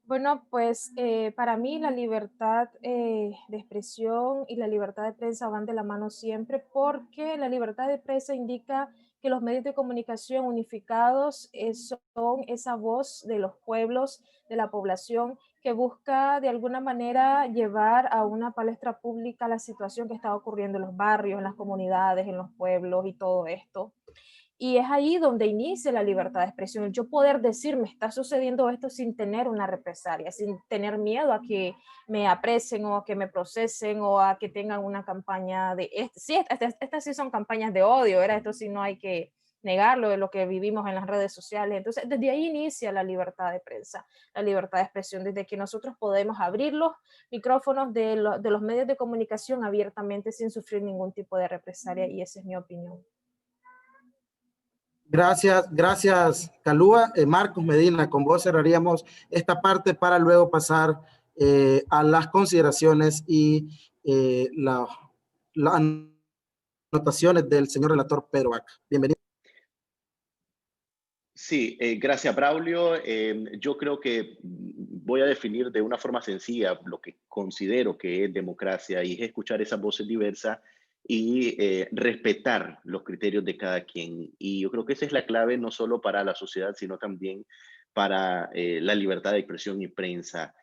Bueno, pues para mí la libertad de expresión y la libertad de prensa van de la mano siempre, porque la libertad de prensa indica que los medios de comunicación unificados son esa voz de los pueblos, de la población, que busca de alguna manera llevar a una palestra pública la situación que está ocurriendo en los barrios, en las comunidades, en los pueblos y todo esto. Y es ahí donde inicia la libertad de expresión, yo poder decir, me está sucediendo esto sin tener una represalia, sin tener miedo a que me apresen o a que me procesen o a que tengan una campaña de... Sí, estas sí son campañas de odio, ¿verdad? Esto sí no hay que negarlo, de lo que vivimos en las redes sociales. Entonces, desde ahí inicia la libertad de prensa, la libertad de expresión, desde que nosotros podemos abrir los micrófonos de los medios de comunicación abiertamente sin sufrir ningún tipo de represalia, y esa es mi opinión. Gracias, Kalua. Marcos Medina, con vos cerraríamos esta parte para luego pasar a las consideraciones y las anotaciones del señor relator Pedro Vaca. Bienvenido. Sí, gracias, Braulio. Yo creo que voy a definir de una forma sencilla lo que considero que es democracia, y es escuchar esas voces diversas y respetar los criterios de cada quien. Y yo creo que esa es la clave no solo para la sociedad, sino también para la libertad de expresión y prensa.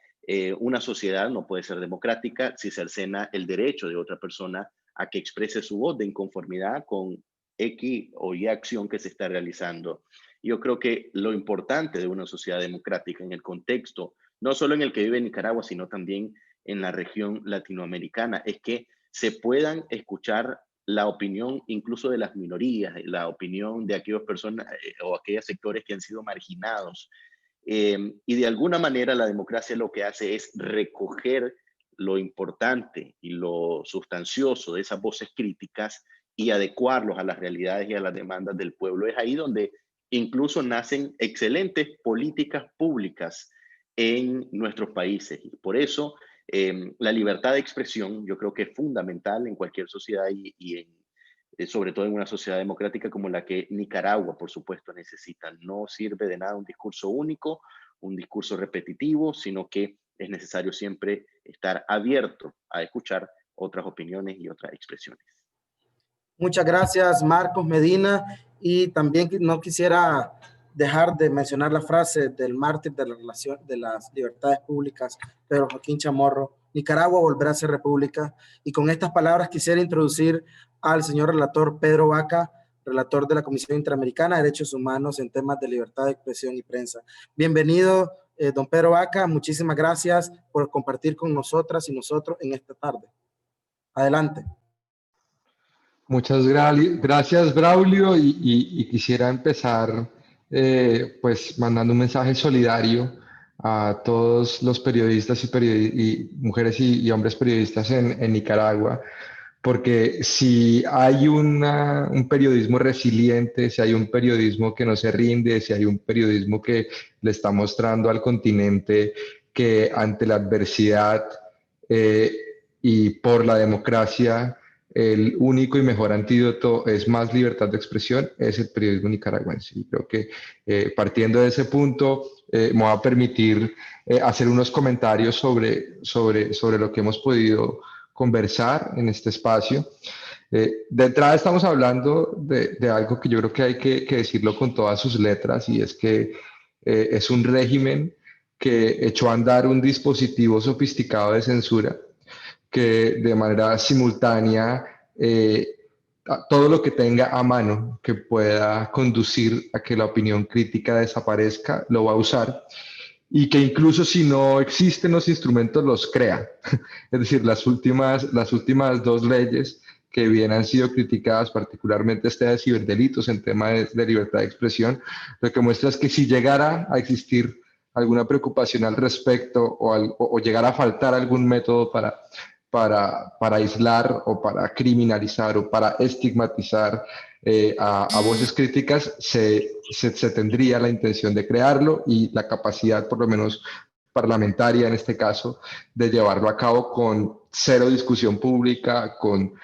Una sociedad no puede ser democrática si cercena el derecho de otra persona a que exprese su voz de inconformidad con X o Y acción que se está realizando. Yo creo que lo importante de una sociedad democrática en el contexto, no solo en el que vive Nicaragua, sino también en la región latinoamericana, es que se puedan escuchar la opinión incluso de las minorías, la opinión de aquellas personas o aquellos sectores que han sido marginados. Y de alguna manera la democracia lo que hace es recoger lo importante y lo sustancioso de esas voces críticas y adecuarlos a las realidades y a las demandas del pueblo. Es ahí donde incluso nacen excelentes políticas públicas en nuestros países. Y por eso la libertad de expresión yo creo que es fundamental en cualquier sociedad y sobre todo en una sociedad democrática como la que Nicaragua, por supuesto, necesita. No sirve de nada un discurso único, un discurso repetitivo, sino que es necesario siempre estar abierto a escuchar otras opiniones y otras expresiones. Muchas gracias, Marcos Medina. Y también no quisiera dejar de mencionar la frase del mártir de las libertades públicas, Pedro Joaquín Chamorro: Nicaragua volverá a ser república. Y con estas palabras quisiera introducir al señor relator Pedro Vaca, relator de la Comisión Interamericana de Derechos Humanos en temas de libertad de expresión y prensa. Bienvenido, don Pedro Vaca. Muchísimas gracias por compartir con nosotras y nosotros en esta tarde. Adelante. Muchas gracias, Braulio, y quisiera empezar pues mandando un mensaje solidario a todos los periodistas y mujeres y hombres periodistas en Nicaragua, porque si hay un periodismo resiliente, si hay un periodismo que no se rinde, si hay un periodismo que le está mostrando al continente que ante la adversidad y por la democracia, el único y mejor antídoto es más libertad de expresión, es el periodismo nicaragüense. Y creo que partiendo de ese punto, me voy a permitir hacer unos comentarios sobre lo que hemos podido conversar en este espacio. De entrada estamos hablando de algo que yo creo que hay que decirlo con todas sus letras, y es que es un régimen que echó a andar un dispositivo sofisticado de censura que de manera simultánea todo lo que tenga a mano que pueda conducir a que la opinión crítica desaparezca, lo va a usar, y que incluso si no existen los instrumentos, los crea. Es decir, las últimas dos leyes que bien han sido criticadas, particularmente esta de ciberdelitos en tema de libertad de expresión, lo que muestra es que si llegara a existir alguna preocupación al respecto o llegara a faltar algún método para aislar o para criminalizar o para estigmatizar a voces críticas, se tendría la intención de crearlo y la capacidad, por lo menos parlamentaria en este caso, de llevarlo a cabo con cero discusión pública, con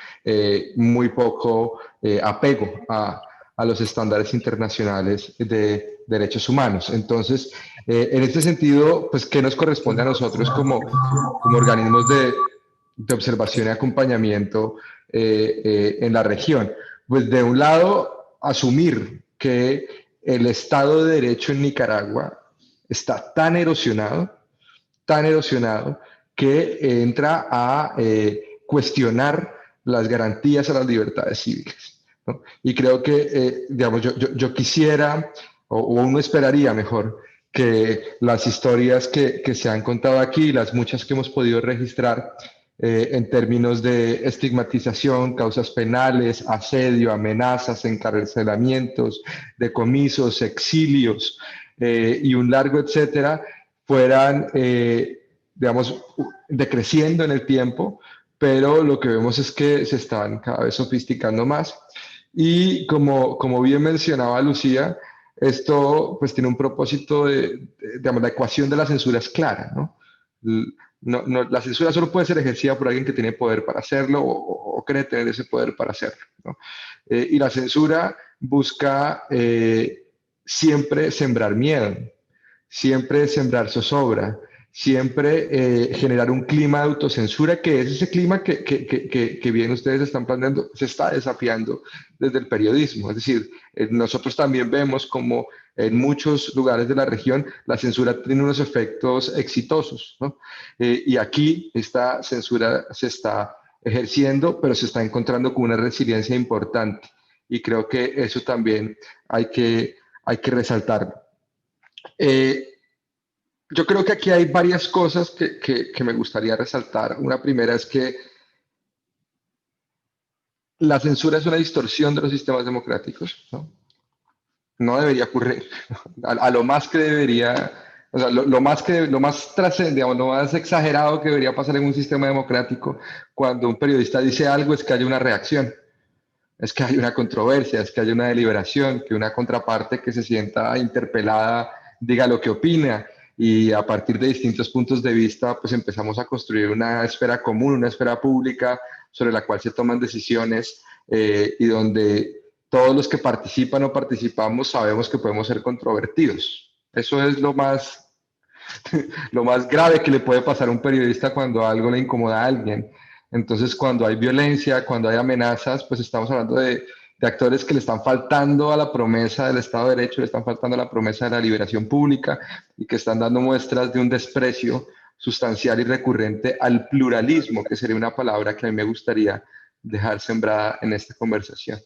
muy poco apego a los estándares internacionales de derechos humanos. Entonces, en este sentido, pues, ¿qué nos corresponde a nosotros como organismos de observación y acompañamiento en la región? Pues de un lado, asumir que el Estado de Derecho en Nicaragua está tan erosionado que entra a cuestionar las garantías a las libertades civiles, ¿no? Y creo que, digamos, yo quisiera, o uno esperaría mejor, que las historias que se han contado aquí, las muchas que hemos podido registrar, en términos de estigmatización, causas penales, asedio, amenazas, encarcelamientos, decomisos, exilios y un largo etcétera, fueran, digamos, decreciendo en el tiempo, pero lo que vemos es que se están cada vez sofisticando más. Y como bien mencionaba Lucía, esto pues tiene un propósito digamos, la ecuación de la censura es clara, ¿no? La censura solo puede ser ejercida por alguien que tiene poder para hacerlo o cree tener ese poder para hacerlo, ¿no? Y la censura busca siempre sembrar miedo, siempre sembrar zozobra, siempre generar un clima de autocensura, que es ese clima que bien ustedes están planteando, se está desafiando desde el periodismo. Es decir, nosotros también vemos como en muchos lugares de la región la censura tiene unos efectos exitosos, ¿no? Y aquí esta censura se está ejerciendo, pero se está encontrando con una resiliencia importante. Y creo que eso también hay que resaltarlo. Yo creo que aquí hay varias cosas que me gustaría resaltar. Una primera es que la censura es una distorsión de los sistemas democráticos, ¿no? No debería ocurrir. A lo más que debería, o sea, lo más trascendente, lo más exagerado que debería pasar en un sistema democrático cuando un periodista dice algo es que haya una reacción, es que haya una controversia, es que haya una deliberación, que una contraparte que se sienta interpelada diga lo que opina, y a partir de distintos puntos de vista pues empezamos a construir una esfera común, una esfera pública sobre la cual se toman decisiones y donde todos los que participan o participamos sabemos que podemos ser controvertidos. Eso es lo más grave que le puede pasar a un periodista cuando algo le incomoda a alguien. Entonces, cuando hay violencia, cuando hay amenazas, pues estamos hablando de actores que le están faltando a la promesa del Estado de Derecho, le están faltando a la promesa de la liberación pública y que están dando muestras de un desprecio sustancial y recurrente al pluralismo, que sería una palabra que a mí me gustaría dejar sembrada en esta conversación.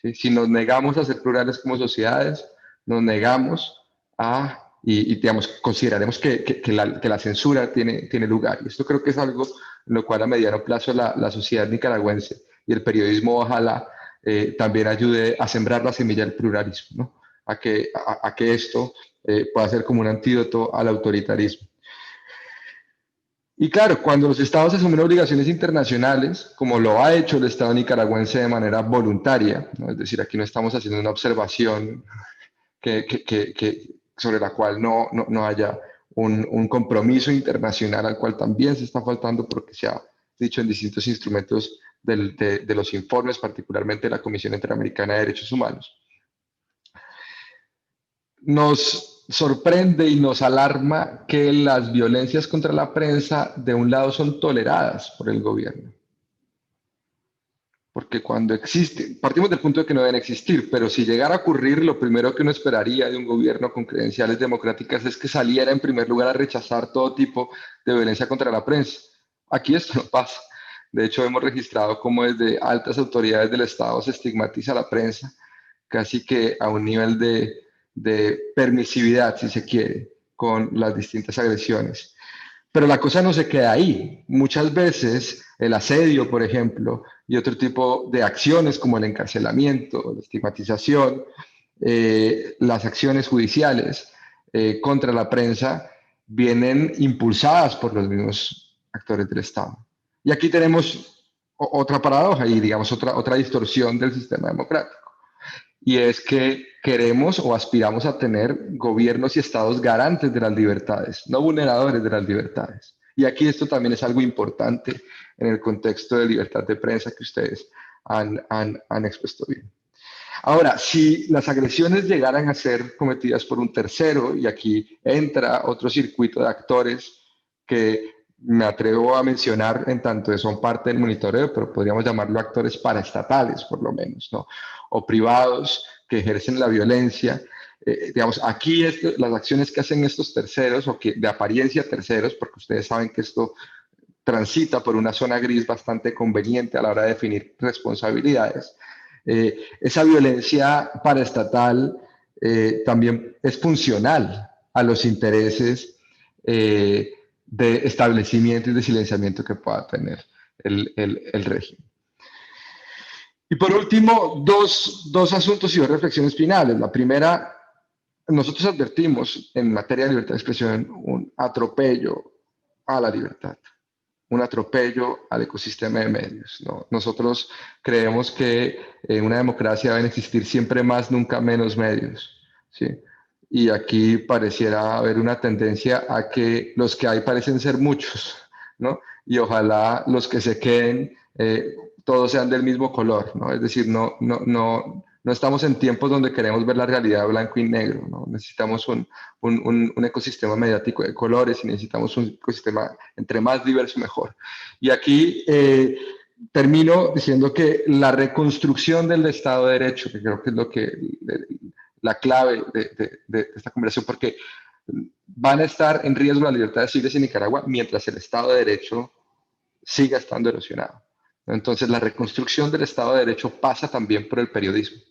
¿Sí? Si nos negamos a ser plurales como sociedades, nos negamos a y digamos, consideraremos que la censura tiene lugar. Y esto creo que es algo en lo cual a mediano plazo la sociedad nicaragüense y el periodismo ojalá también ayude a sembrar la semilla del pluralismo, ¿no? A que esto pueda ser como un antídoto al autoritarismo. Y claro, cuando los estados asumen obligaciones internacionales, como lo ha hecho el Estado nicaragüense de manera voluntaria, ¿no? Es decir, aquí no estamos haciendo una observación sobre la cual no haya un compromiso internacional al cual también se está faltando porque se ha dicho en distintos instrumentos de los informes, particularmente de la Comisión Interamericana de Derechos Humanos. Nos sorprende y nos alarma que las violencias contra la prensa de un lado son toleradas por el gobierno. Porque cuando existe, partimos del punto de que no deben existir, pero si llegara a ocurrir, lo primero que uno esperaría de un gobierno con credenciales democráticas es que saliera en primer lugar a rechazar todo tipo de violencia contra la prensa. Aquí esto no pasa. De hecho, hemos registrado cómo desde altas autoridades del Estado se estigmatiza a la prensa, casi que a un nivel de permisividad, si se quiere, con las distintas agresiones. Pero la cosa no se queda ahí. Muchas veces el asedio, por ejemplo, y otro tipo de acciones como el encarcelamiento, la estigmatización, las acciones judiciales contra la prensa vienen impulsadas por los mismos actores del Estado. Y aquí tenemos otra paradoja y, digamos, otra distorsión del sistema democrático. Y es que queremos o aspiramos a tener gobiernos y estados garantes de las libertades, no vulneradores de las libertades. Y aquí esto también es algo importante en el contexto de libertad de prensa que ustedes han expuesto bien. Ahora, si las agresiones llegaran a ser cometidas por un tercero, y aquí entra otro circuito de actores que me atrevo a mencionar en tanto que son parte del monitoreo, pero podríamos llamarlo actores paraestatales, por lo menos, ¿no? O privados que ejercen la violencia. Digamos, aquí las acciones que hacen estos terceros, o que de apariencia terceros, porque ustedes saben que esto transita por una zona gris bastante conveniente a la hora de definir responsabilidades. Esa violencia paraestatal también es funcional a los intereses de establecimiento y de silenciamiento que pueda tener el régimen. Y por último, dos asuntos y dos reflexiones finales. La primera, nosotros advertimos en materia de libertad de expresión un atropello a la libertad, un atropello al ecosistema de medios, ¿no? Nosotros creemos que en una democracia deben existir siempre más, nunca menos medios, ¿sí? Y aquí pareciera haber una tendencia a que los que hay parecen ser muchos, ¿no? Y ojalá los que se queden todos sean del mismo color, ¿no? Es decir, no estamos en tiempos donde queremos ver la realidad blanco y negro, ¿no? Necesitamos un ecosistema mediático de colores y necesitamos un ecosistema entre más diverso mejor. Y aquí termino diciendo que la reconstrucción del Estado de Derecho, que creo que es la clave de esta conversación, porque van a estar en riesgo las libertades civiles en Nicaragua mientras el Estado de Derecho siga estando erosionado. Entonces, la reconstrucción del Estado de Derecho pasa también por el periodismo,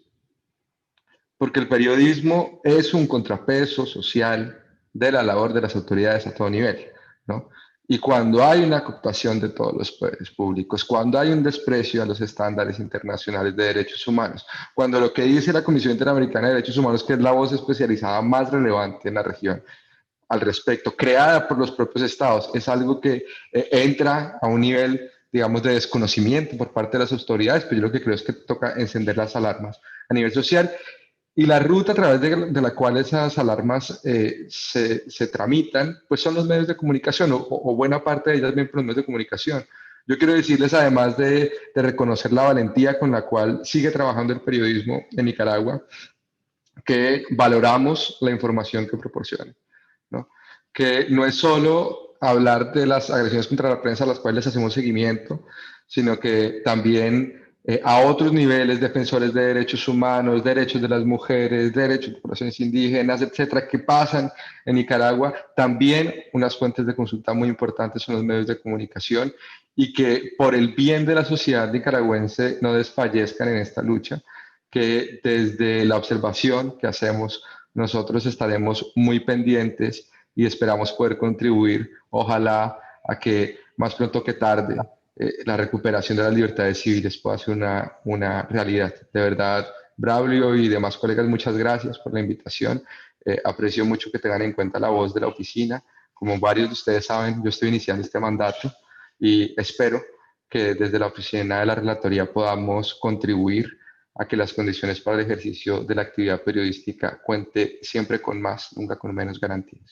porque el periodismo es un contrapeso social de la labor de las autoridades a todo nivel, ¿no? Y cuando hay una cooptación de todos los poderes públicos, cuando hay un desprecio a los estándares internacionales de derechos humanos, cuando lo que dice la Comisión Interamericana de Derechos Humanos, que es la voz especializada más relevante en la región al respecto, creada por los propios estados, es algo que entra a un nivel, digamos, de desconocimiento por parte de las autoridades, pero yo lo que creo es que toca encender las alarmas a nivel social. Y la ruta a través de la cual esas alarmas se tramitan, pues son los medios de comunicación, o buena parte de ellas bien por los medios de comunicación. Yo quiero decirles, además de reconocer la valentía con la cual sigue trabajando el periodismo en Nicaragua, que valoramos la información que proporciona, ¿no? Que no es solo hablar de las agresiones contra la prensa a las cuales hacemos seguimiento, sino que también a otros niveles, defensores de derechos humanos, derechos de las mujeres, derechos de poblaciones indígenas, etcétera, que pasan en Nicaragua. También unas fuentes de consulta muy importantes son los medios de comunicación y que por el bien de la sociedad nicaragüense no desfallezcan en esta lucha, que desde la observación que hacemos nosotros estaremos muy pendientes y esperamos poder contribuir, ojalá, a que más pronto que tarde la recuperación de las libertades civiles pueda ser una realidad. De verdad, Braulio y demás colegas, muchas gracias por la invitación. Aprecio mucho que tengan en cuenta la voz de la oficina. Como varios de ustedes saben, yo estoy iniciando este mandato y espero que desde la oficina de la relatoría podamos contribuir a que las condiciones para el ejercicio de la actividad periodística cuente siempre con más, nunca con menos garantías.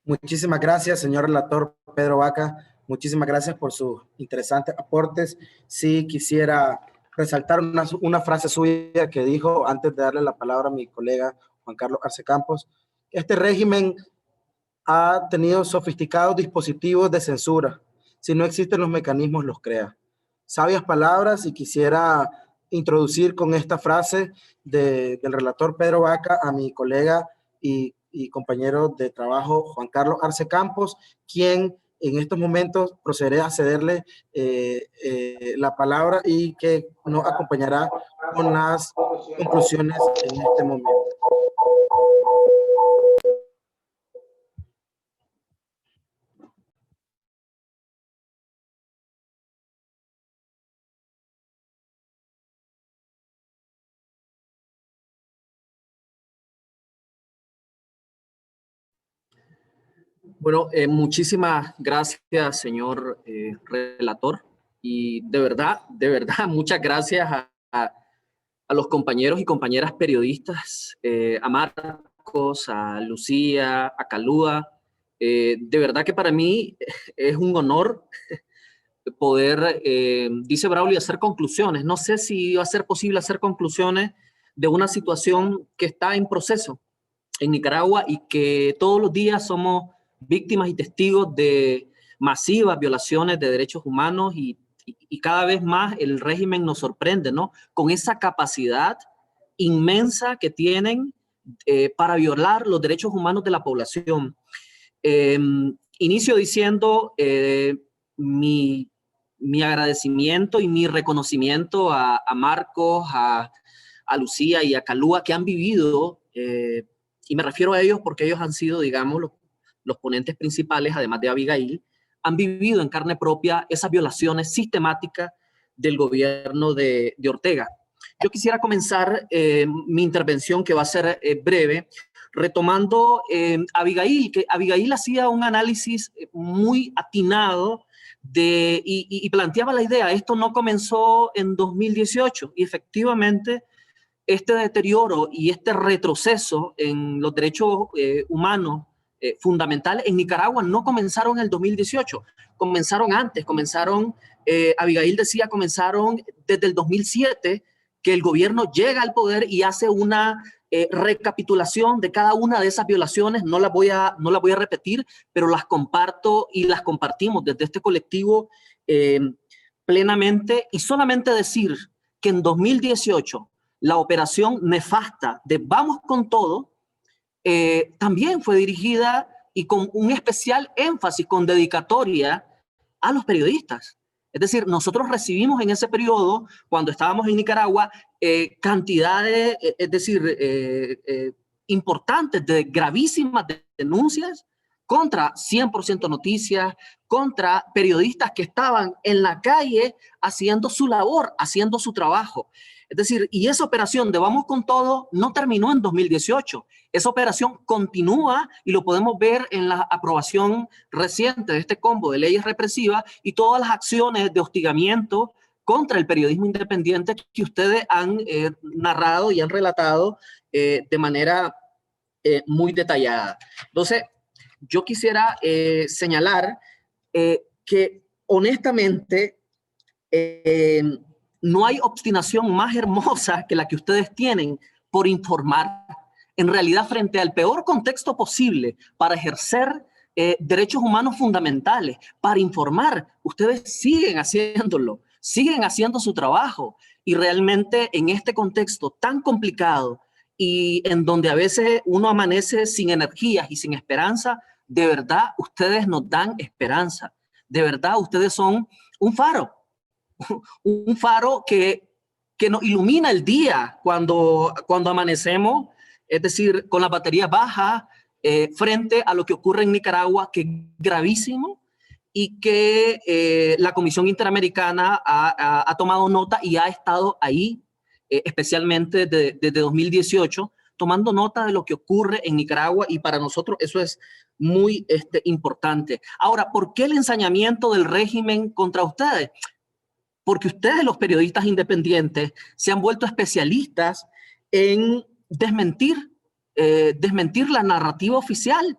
Muchísimas gracias, señor relator Pedro Vaca. Muchísimas gracias por sus interesantes aportes. Sí, quisiera resaltar una frase suya que dijo antes de darle la palabra a mi colega Juan Carlos Arce Campos. Este régimen ha tenido sofisticados dispositivos de censura. Si no existen los mecanismos, los crea. Sabias palabras, y quisiera introducir con esta frase del relator Pedro Vaca a mi colega y compañero de trabajo Juan Carlos Arce Campos, quien en estos momentos procederé a cederle la palabra y que nos acompañará con las conclusiones en este momento. Bueno, muchísimas gracias, señor relator. Y de verdad, muchas gracias a los compañeros y compañeras periodistas, a Marcos, a Lucía, a Calúa. De verdad que para mí es un honor poder, dice Braulio, hacer conclusiones. No sé si va a ser posible hacer conclusiones de una situación que está en proceso en Nicaragua y que todos los días somos víctimas y testigos de masivas violaciones de derechos humanos y cada vez más el régimen nos sorprende, ¿no? Con esa capacidad inmensa que tienen para violar los derechos humanos de la población. Inicio diciendo mi agradecimiento y mi reconocimiento a Marcos, a Lucía y a Calúa, que han vivido, y me refiero a ellos porque ellos han sido, digamos, los ponentes principales, además de Abigail, han vivido en carne propia esas violaciones sistemáticas del gobierno de Ortega. Yo quisiera comenzar mi intervención, que va a ser breve, retomando Abigail, que Abigail hacía un análisis muy atinado y planteaba la idea, esto no comenzó en 2018, y efectivamente este deterioro y este retroceso en los derechos humanos fundamentales en Nicaragua no comenzaron en el 2018, comenzaron antes, Abigail decía, comenzaron desde el 2007, que el gobierno llega al poder y hace una recapitulación de cada una de esas violaciones. No las voy a repetir, pero las comparto y las compartimos desde este colectivo plenamente. Y solamente decir que en 2018 la operación nefasta de Vamos con Todo también fue dirigida y con un especial énfasis, con dedicatoria a los periodistas. Es decir, nosotros recibimos en ese periodo, cuando estábamos en Nicaragua, cantidades, importantes de gravísimas denuncias contra 100% Noticias, contra periodistas que estaban en la calle haciendo su labor, haciendo su trabajo. Es decir, y esa operación de Vamos con Todo no terminó en 2018. Esa operación continúa y lo podemos ver en la aprobación reciente de este combo de leyes represivas y todas las acciones de hostigamiento contra el periodismo independiente que ustedes han narrado y han relatado de manera muy detallada. Entonces, yo quisiera señalar que honestamente no hay obstinación más hermosa que la que ustedes tienen por informar. En realidad, frente al peor contexto posible para ejercer derechos humanos fundamentales, para informar, ustedes siguen haciéndolo, siguen haciendo su trabajo. Y realmente en este contexto tan complicado y en donde a veces uno amanece sin energías y sin esperanza, de verdad ustedes nos dan esperanza. De verdad ustedes son un faro que nos ilumina el día cuando amanecemos, es decir, con las baterías bajas, frente a lo que ocurre en Nicaragua, que es gravísimo, y que la Comisión Interamericana ha tomado nota y ha estado ahí, especialmente desde 2018, tomando nota de lo que ocurre en Nicaragua, y para nosotros eso es muy importante. Ahora, ¿por qué el ensañamiento del régimen contra ustedes? Porque ustedes, los periodistas independientes, se han vuelto especialistas en desmentir la narrativa oficial,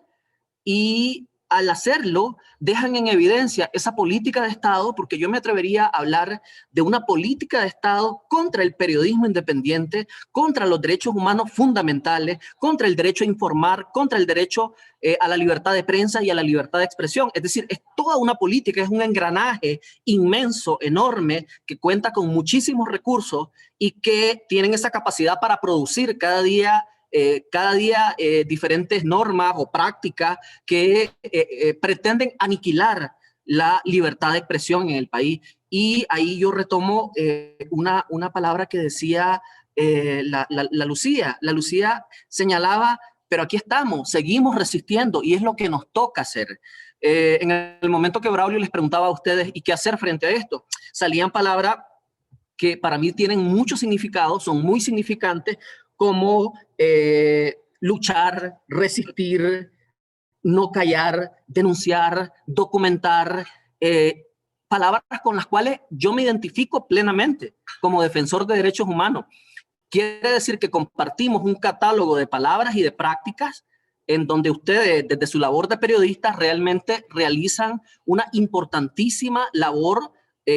y al hacerlo dejan en evidencia esa política de Estado, porque yo me atrevería a hablar de una política de Estado contra el periodismo independiente, contra los derechos humanos fundamentales, contra el derecho a informar, contra el derecho a la libertad de prensa y a la libertad de expresión. Es decir, es toda una política, es un engranaje inmenso, enorme, que cuenta con muchísimos recursos y que tienen esa capacidad para producir cada día diferentes normas o prácticas que pretenden aniquilar la libertad de expresión en el país. Y ahí yo retomo una palabra que decía la Lucía. La Lucía señalaba, pero aquí estamos, seguimos resistiendo, y es lo que nos toca hacer. En el momento que Braulio les preguntaba a ustedes, ¿y qué hacer frente a esto?, salían palabras que para mí tienen mucho significado, son muy significantes, como luchar, resistir, no callar, denunciar, documentar, palabras con las cuales yo me identifico plenamente como defensor de derechos humanos. Quiere decir que compartimos un catálogo de palabras y de prácticas en donde ustedes, desde su labor de periodistas, realmente realizan una importantísima labor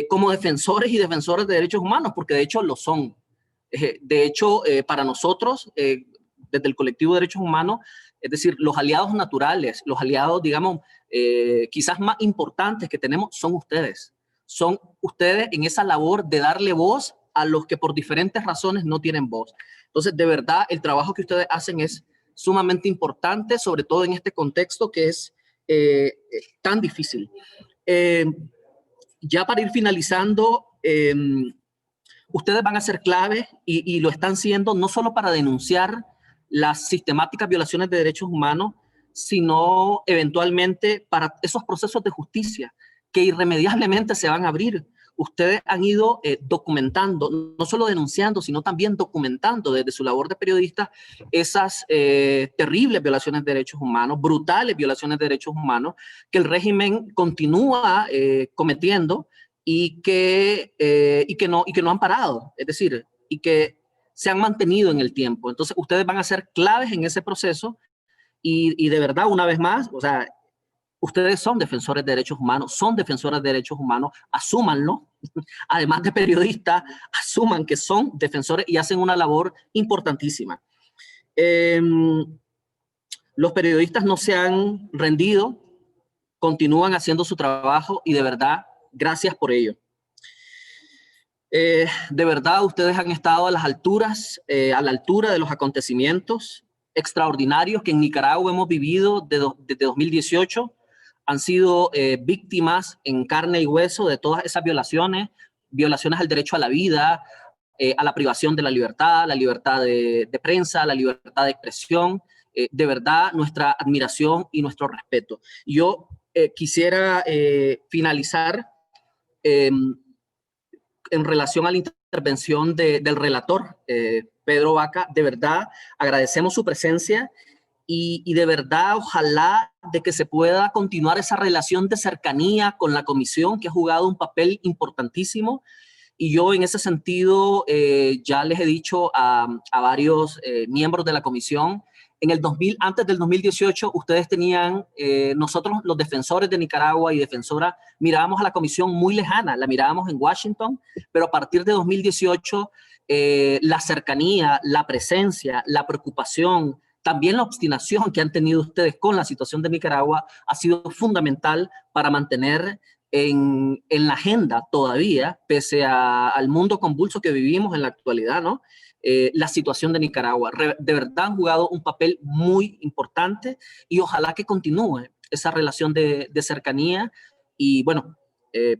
como defensores y defensoras de derechos humanos, porque de hecho lo son. De hecho, para nosotros, desde el colectivo de derechos humanos, es decir, los aliados naturales, los aliados, digamos, quizás más importantes que tenemos son ustedes. Son ustedes en esa labor de darle voz a los que por diferentes razones no tienen voz. Entonces, de verdad, el trabajo que ustedes hacen es sumamente importante, sobre todo en este contexto que es tan difícil. Ya para ir finalizando, ustedes van a ser clave y lo están siendo no solo para denunciar las sistemáticas violaciones de derechos humanos, sino eventualmente para esos procesos de justicia que irremediablemente se van a abrir. Ustedes han ido documentando, no solo denunciando, sino también documentando desde su labor de periodista esas terribles violaciones de derechos humanos, brutales violaciones de derechos humanos, que el régimen continúa cometiendo y que no han parado, es decir, y que se han mantenido en el tiempo. Entonces, ustedes van a ser claves en ese proceso y de verdad, una vez más, o sea, ustedes son defensores de derechos humanos, son defensoras de derechos humanos, asúmanlo. Además de periodistas, asuman que son defensores y hacen una labor importantísima. Los periodistas no se han rendido, continúan haciendo su trabajo y de verdad, gracias por ello. De verdad, ustedes han estado a la altura de los acontecimientos extraordinarios que en Nicaragua hemos vivido desde 2018. Han sido víctimas en carne y hueso de todas esas violaciones al derecho a la vida, a la privación de la libertad de prensa, la libertad de expresión. De verdad, nuestra admiración y nuestro respeto. Yo quisiera finalizar en relación a la intervención del relator, Pedro Vaca. De verdad, agradecemos su presencia y de verdad, ojalá de que se pueda continuar esa relación de cercanía con la comisión que ha jugado un papel importantísimo. Y yo en ese sentido ya les he dicho a varios miembros de la comisión, antes del 2018 ustedes tenían, nosotros los defensores de Nicaragua y defensoras mirábamos a la comisión muy lejana, la mirábamos en Washington, pero a partir de 2018 la cercanía, la presencia, la preocupación, también la obstinación que han tenido ustedes con la situación de Nicaragua ha sido fundamental para mantener en la agenda todavía, pese al mundo convulso que vivimos en la actualidad, ¿no? La situación de Nicaragua. De verdad han jugado un papel muy importante y ojalá que continúe esa relación de cercanía. Y bueno,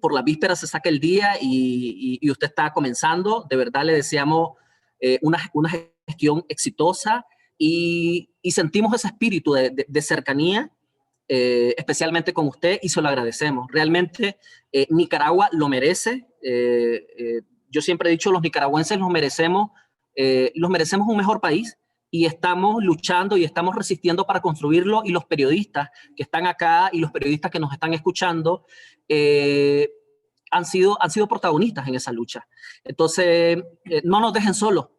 por la víspera se saca el día y usted está comenzando. De verdad le deseamos una gestión exitosa y sentimos ese espíritu de cercanía, especialmente con usted, y se lo agradecemos. Realmente Nicaragua lo merece. Yo siempre he dicho, los nicaragüenses nos merecemos un mejor país y estamos luchando y estamos resistiendo para construirlo, y los periodistas que están acá y los periodistas que nos están escuchando han sido protagonistas en esa lucha. Entonces, no nos dejen solos.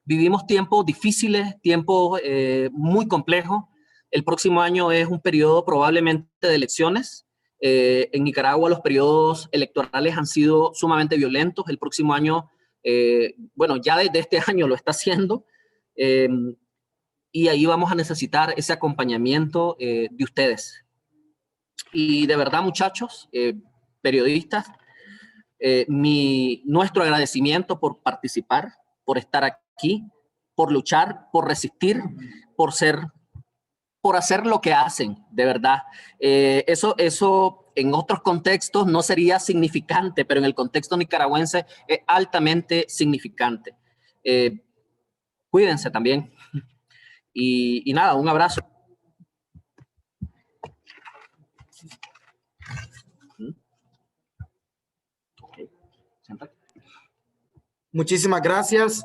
Vivimos tiempos difíciles, tiempos muy complejos. El próximo año es un periodo probablemente de elecciones. En Nicaragua los periodos electorales han sido sumamente violentos. El próximo año, bueno, ya desde este año lo está haciendo. Y ahí vamos a necesitar ese acompañamiento de ustedes. Y de verdad, muchachos, periodistas, nuestro agradecimiento por participar, por estar aquí, por luchar, por resistir, por hacer lo que hacen, de verdad. Eso en otros contextos no sería significante, pero en el contexto nicaragüense es altamente significante. Cuídense también. Y nada, un abrazo. Muchísimas gracias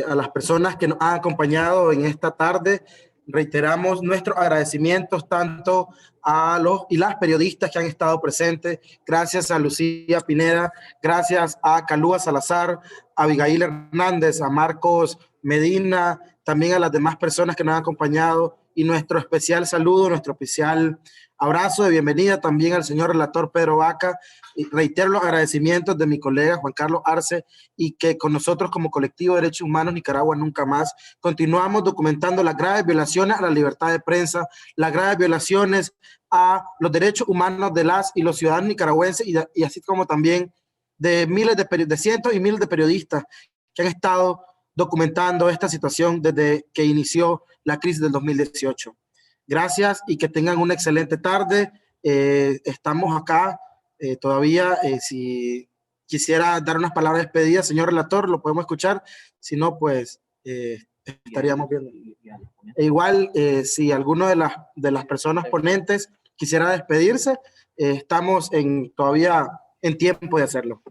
a las personas que nos han acompañado en esta tarde. Reiteramos nuestros agradecimientos tanto a los y las periodistas que han estado presentes. Gracias a Lucía Pineda, gracias a Calúa Salazar, a Abigail Hernández, a Marcos Medina, también a las demás personas que nos han acompañado, y nuestro especial saludo, nuestro especial abrazo de bienvenida también al señor relator Pedro Vaca. Y reitero los agradecimientos de mi colega Juan Carlos Arce, y que con nosotros como colectivo de derechos humanos Nicaragua Nunca Más continuamos documentando las graves violaciones a la libertad de prensa, las graves violaciones a los derechos humanos de las y los ciudadanos nicaragüenses, y así como también de cientos y miles de periodistas que han estado documentando esta situación desde que inició la crisis del 2018. Gracias y que tengan una excelente tarde. Estamos acá todavía. Si quisiera dar unas palabras de despedida, señor relator, lo podemos escuchar. Si no, pues estaríamos viendo. E igual, si alguno de las personas ponentes quisiera despedirse, estamos todavía en tiempo de hacerlo.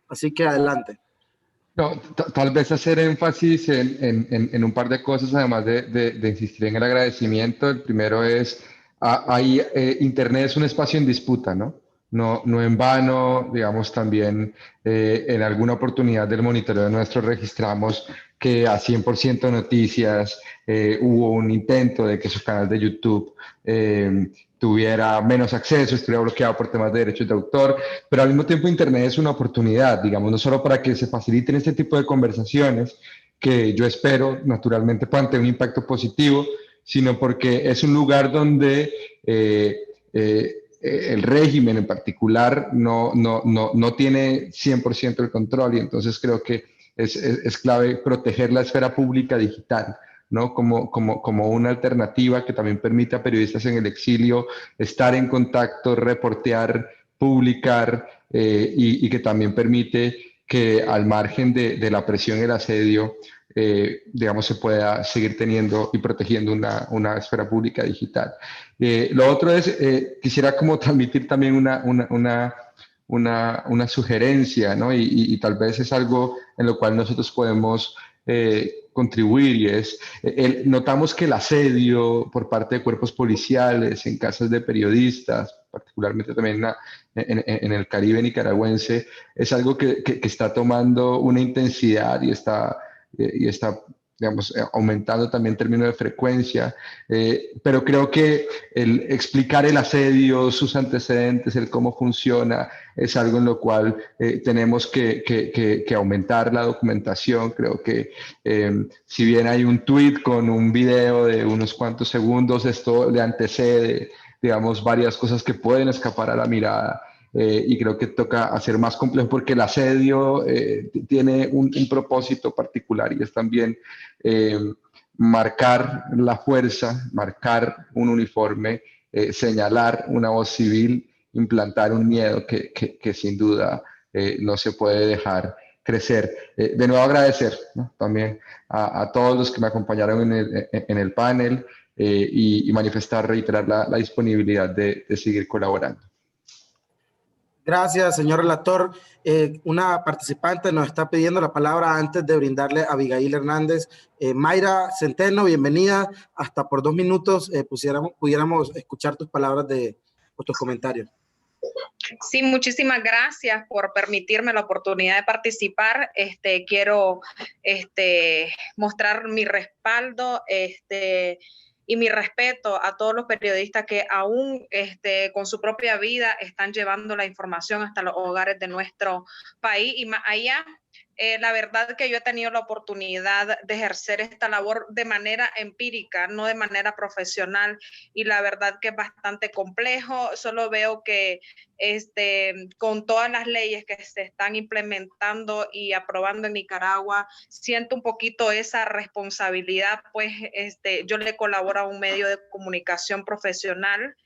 Así que adelante. No, tal vez hacer énfasis en un par de cosas, además de insistir en el agradecimiento. El primero es, Internet es un espacio en disputa, ¿no? No en vano, digamos, también en alguna oportunidad del monitoreo nuestro registramos que a 100% noticias hubo un intento de que su canal de YouTube tuviera menos acceso, estuviera bloqueado por temas de derechos de autor, pero al mismo tiempo Internet es una oportunidad, digamos, no solo para que se faciliten este tipo de conversaciones, que yo espero naturalmente puedan tener un impacto positivo, sino porque es un lugar donde el régimen en particular no tiene 100% el control, y entonces creo que es clave proteger la esfera pública digital, ¿no? Como una alternativa que también permite a periodistas en el exilio estar en contacto, reportear, publicar, y que también permite que al margen de la presión y el asedio, digamos, se pueda seguir teniendo y protegiendo una esfera pública digital. Lo otro es, quisiera como transmitir también una sugerencia, ¿no? Y tal vez es algo en lo cual nosotros podemos contribuir, y es, notamos que el asedio por parte de cuerpos policiales en casas de periodistas, particularmente también en el Caribe nicaragüense, es algo que está tomando una intensidad y está, digamos, aumentando también en términos de frecuencia, pero creo que el explicar el asedio, sus antecedentes, el cómo funciona, es algo en lo cual tenemos que aumentar la documentación. Creo que si bien hay un tweet con un video de unos cuantos segundos, esto le antecede, digamos, varias cosas que pueden escapar a la mirada. Y creo que toca hacer más complejo porque el asedio tiene un propósito particular, y es también marcar la fuerza, marcar un uniforme, señalar una voz civil, implantar un miedo que sin duda no se puede dejar crecer. De nuevo agradecer, ¿no? También a todos los que me acompañaron en el panel, y manifestar, reiterar la disponibilidad de seguir colaborando. Gracias, señor relator. Una participante nos está pidiendo la palabra antes de brindarle a Abigail Hernández. Mayra Centeno, bienvenida. Hasta por 2 minutos pudiéramos escuchar tus palabras o tus comentarios. Sí, muchísimas gracias por permitirme la oportunidad de participar. Quiero mostrar mi respaldo y mi respeto a todos los periodistas que aún con su propia vida están llevando la información hasta los hogares de nuestro país y más allá. La verdad que yo he tenido la oportunidad de ejercer esta labor de manera empírica, no de manera profesional, y la verdad que es bastante complejo. Solo veo que con todas las leyes que se están implementando y aprobando en Nicaragua, siento un poquito esa responsabilidad, pues yo le colaboro a un medio de comunicación profesional,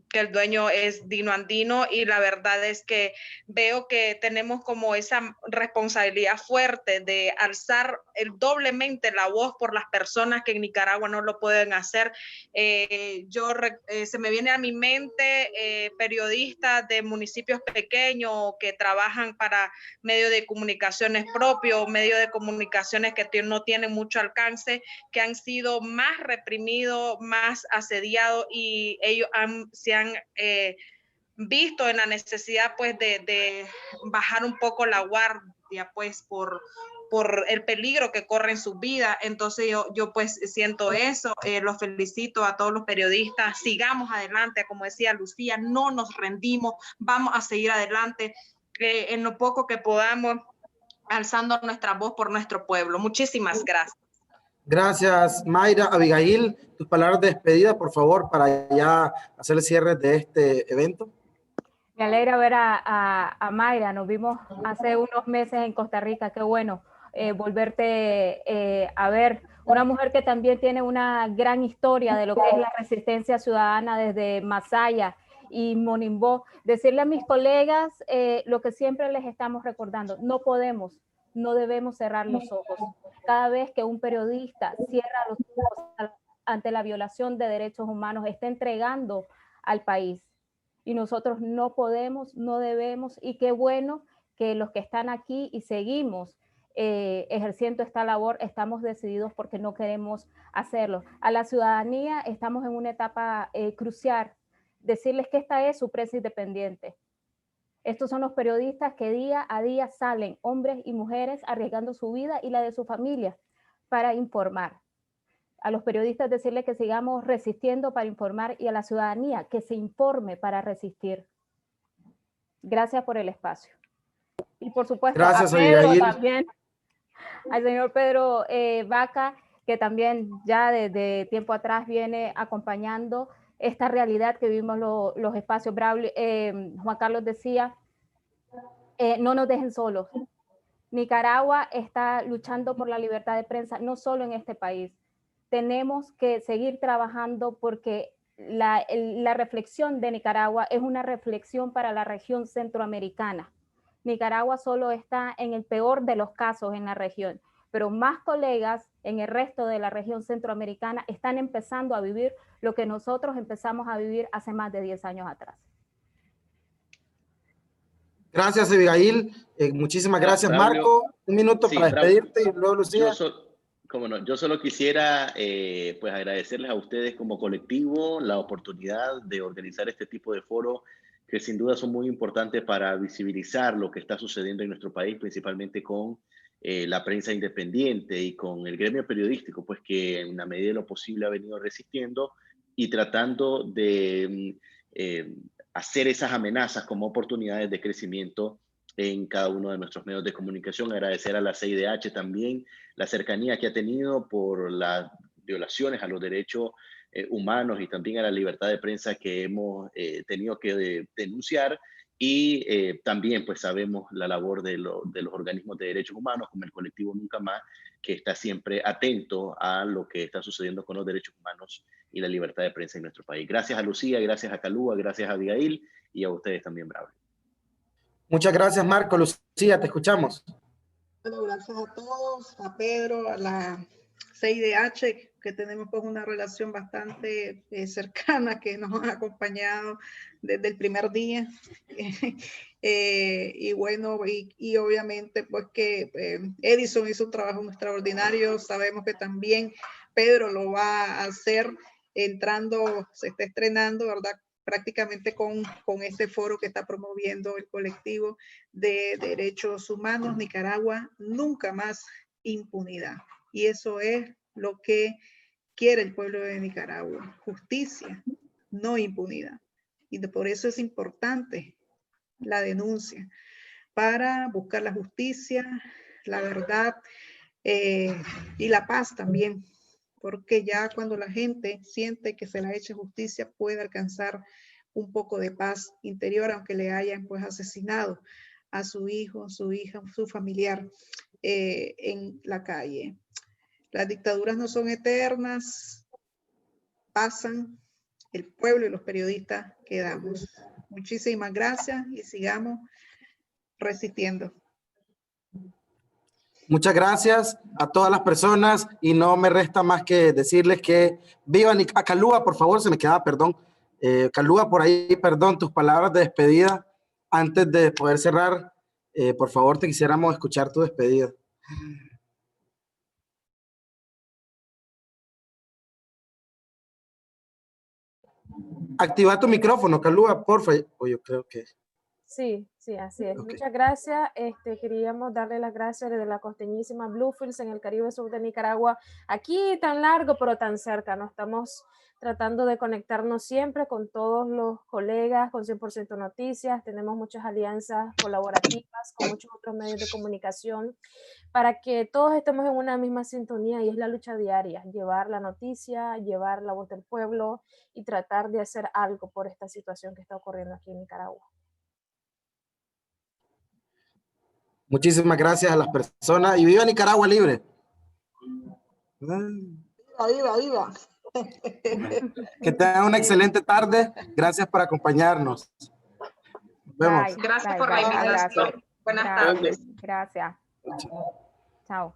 que el dueño es Dino Andino, y la verdad es que veo que tenemos como esa responsabilidad fuerte de alzar doblemente la voz por las personas que en Nicaragua no lo pueden hacer. Se me viene a mi mente periodistas de municipios pequeños que trabajan para medios de comunicaciones propios, medios de comunicaciones que no tienen mucho alcance, que han sido más reprimidos, más asediados, y ellos se han visto en la necesidad pues de bajar un poco la guardia pues por el peligro que corre en su vida. Entonces yo pues siento eso. Los felicito a todos los periodistas, sigamos adelante, como decía Lucía, no nos rendimos, vamos a seguir adelante en lo poco que podamos, alzando nuestra voz por nuestro pueblo. Muchísimas gracias. Gracias, Mayra. Abigail, tus palabras de despedida, por favor, para ya hacer el cierre de este evento. Me alegra ver a Mayra. Nos vimos hace unos meses en Costa Rica. Qué bueno volverte a ver. Una mujer que también tiene una gran historia de lo que es la resistencia ciudadana desde Masaya y Monimbó. Decirle a mis colegas lo que siempre les estamos recordando: no debemos cerrar los ojos. Cada vez que un periodista cierra los ojos ante la violación de derechos humanos está entregando al país. Y nosotros no podemos, no debemos, y qué bueno que los que están aquí y seguimos ejerciendo esta labor, estamos decididos porque no queremos hacerlo. A la ciudadanía estamos en una etapa crucial, decirles que esta es su prensa independiente. Estos son los periodistas que día a día salen, hombres y mujeres, arriesgando su vida y la de su familia para informar. A los periodistas decirles que sigamos resistiendo para informar y a la ciudadanía que se informe para resistir. Gracias por el espacio. Y por supuesto gracias, a Pedro Abigail. también, al señor Pedro Vaca, que también ya desde tiempo atrás viene acompañando esta realidad que vivimos los espacios. Juan Carlos decía, no nos dejen solos. Nicaragua está luchando por la libertad de prensa, no solo en este país. Tenemos que seguir trabajando porque la reflexión de Nicaragua es una reflexión para la región centroamericana. Nicaragua solo está en el peor de los casos en la región, pero más colegas en el resto de la región centroamericana están empezando a vivir lo que nosotros empezamos a vivir hace más de 10 años atrás. Gracias, Abigail. Muchísimas gracias, Braulio, Marco. Un minuto sí, para despedirte y luego Lucía. Yo solo quisiera pues agradecerles a ustedes como colectivo la oportunidad de organizar este tipo de foros que sin duda son muy importantes para visibilizar lo que está sucediendo en nuestro país, principalmente con la prensa independiente y con el gremio periodístico, pues que en la medida de lo posible ha venido resistiendo y tratando de hacer esas amenazas como oportunidades de crecimiento en cada uno de nuestros medios de comunicación. Agradecer a la CIDH también la cercanía que ha tenido por las violaciones a los derechos humanos y también a la libertad de prensa que hemos tenido que denunciar. Y también pues sabemos la labor de los organismos de derechos humanos como el colectivo Nunca Más, que está siempre atento a lo que está sucediendo con los derechos humanos y la libertad de prensa en nuestro país. Gracias a Lucía, gracias a Kalua, gracias a Abigail y a ustedes también, Braulio. Muchas gracias, Marco. Lucía, te escuchamos. Bueno, gracias a todos, a Pedro, a la CIDH, que tenemos pues una relación bastante cercana, que nos han acompañado desde el primer día. Y bueno, y obviamente pues que Edison hizo un trabajo extraordinario. Sabemos que también Pedro lo va a hacer entrando, se está estrenando, ¿verdad? Prácticamente con este foro que está promoviendo el colectivo de derechos humanos. Nicaragua, nunca más impunidad. Y eso es lo que quiere el pueblo de Nicaragua. Justicia, no impunidad. Y por eso es importante la denuncia, para buscar la justicia, la verdad y la paz también. Porque ya cuando la gente siente que se le ha hecho justicia, puede alcanzar un poco de paz interior, aunque le hayan pues asesinado a su hijo, su hija, su familiar en la calle. Las dictaduras no son eternas, pasan, el pueblo y los periodistas quedamos. Muchísimas gracias y sigamos resistiendo. Muchas gracias a todas las personas y no me resta más que decirles que vivan. A Kalua, por favor, se me quedaba, perdón. Kalua, por ahí, perdón, tus palabras de despedida. Antes de poder cerrar, por favor, te quisiéramos escuchar tu despedida. Activa tu micrófono, Kalua, por favor. Yo creo que... Sí, sí, así es. Okay. Muchas gracias. Queríamos darle las gracias desde la costeñísima Bluefields en el Caribe Sur de Nicaragua. Aquí tan largo, pero tan cerca. Nos estamos tratando de conectarnos siempre con todos los colegas, con 100% Noticias. Tenemos muchas alianzas colaborativas con muchos otros medios de comunicación para que todos estemos en una misma sintonía, y es la lucha diaria, llevar la noticia, llevar la voz del pueblo y tratar de hacer algo por esta situación que está ocurriendo aquí en Nicaragua. Muchísimas gracias a las personas y viva Nicaragua libre. Viva, viva, viva. Que tengan una excelente tarde. Gracias por acompañarnos. Nos vemos. Bye, Gracias bye, por la bye, invitación. gracias. Buenas Gracias. tardes. Gracias. Chao.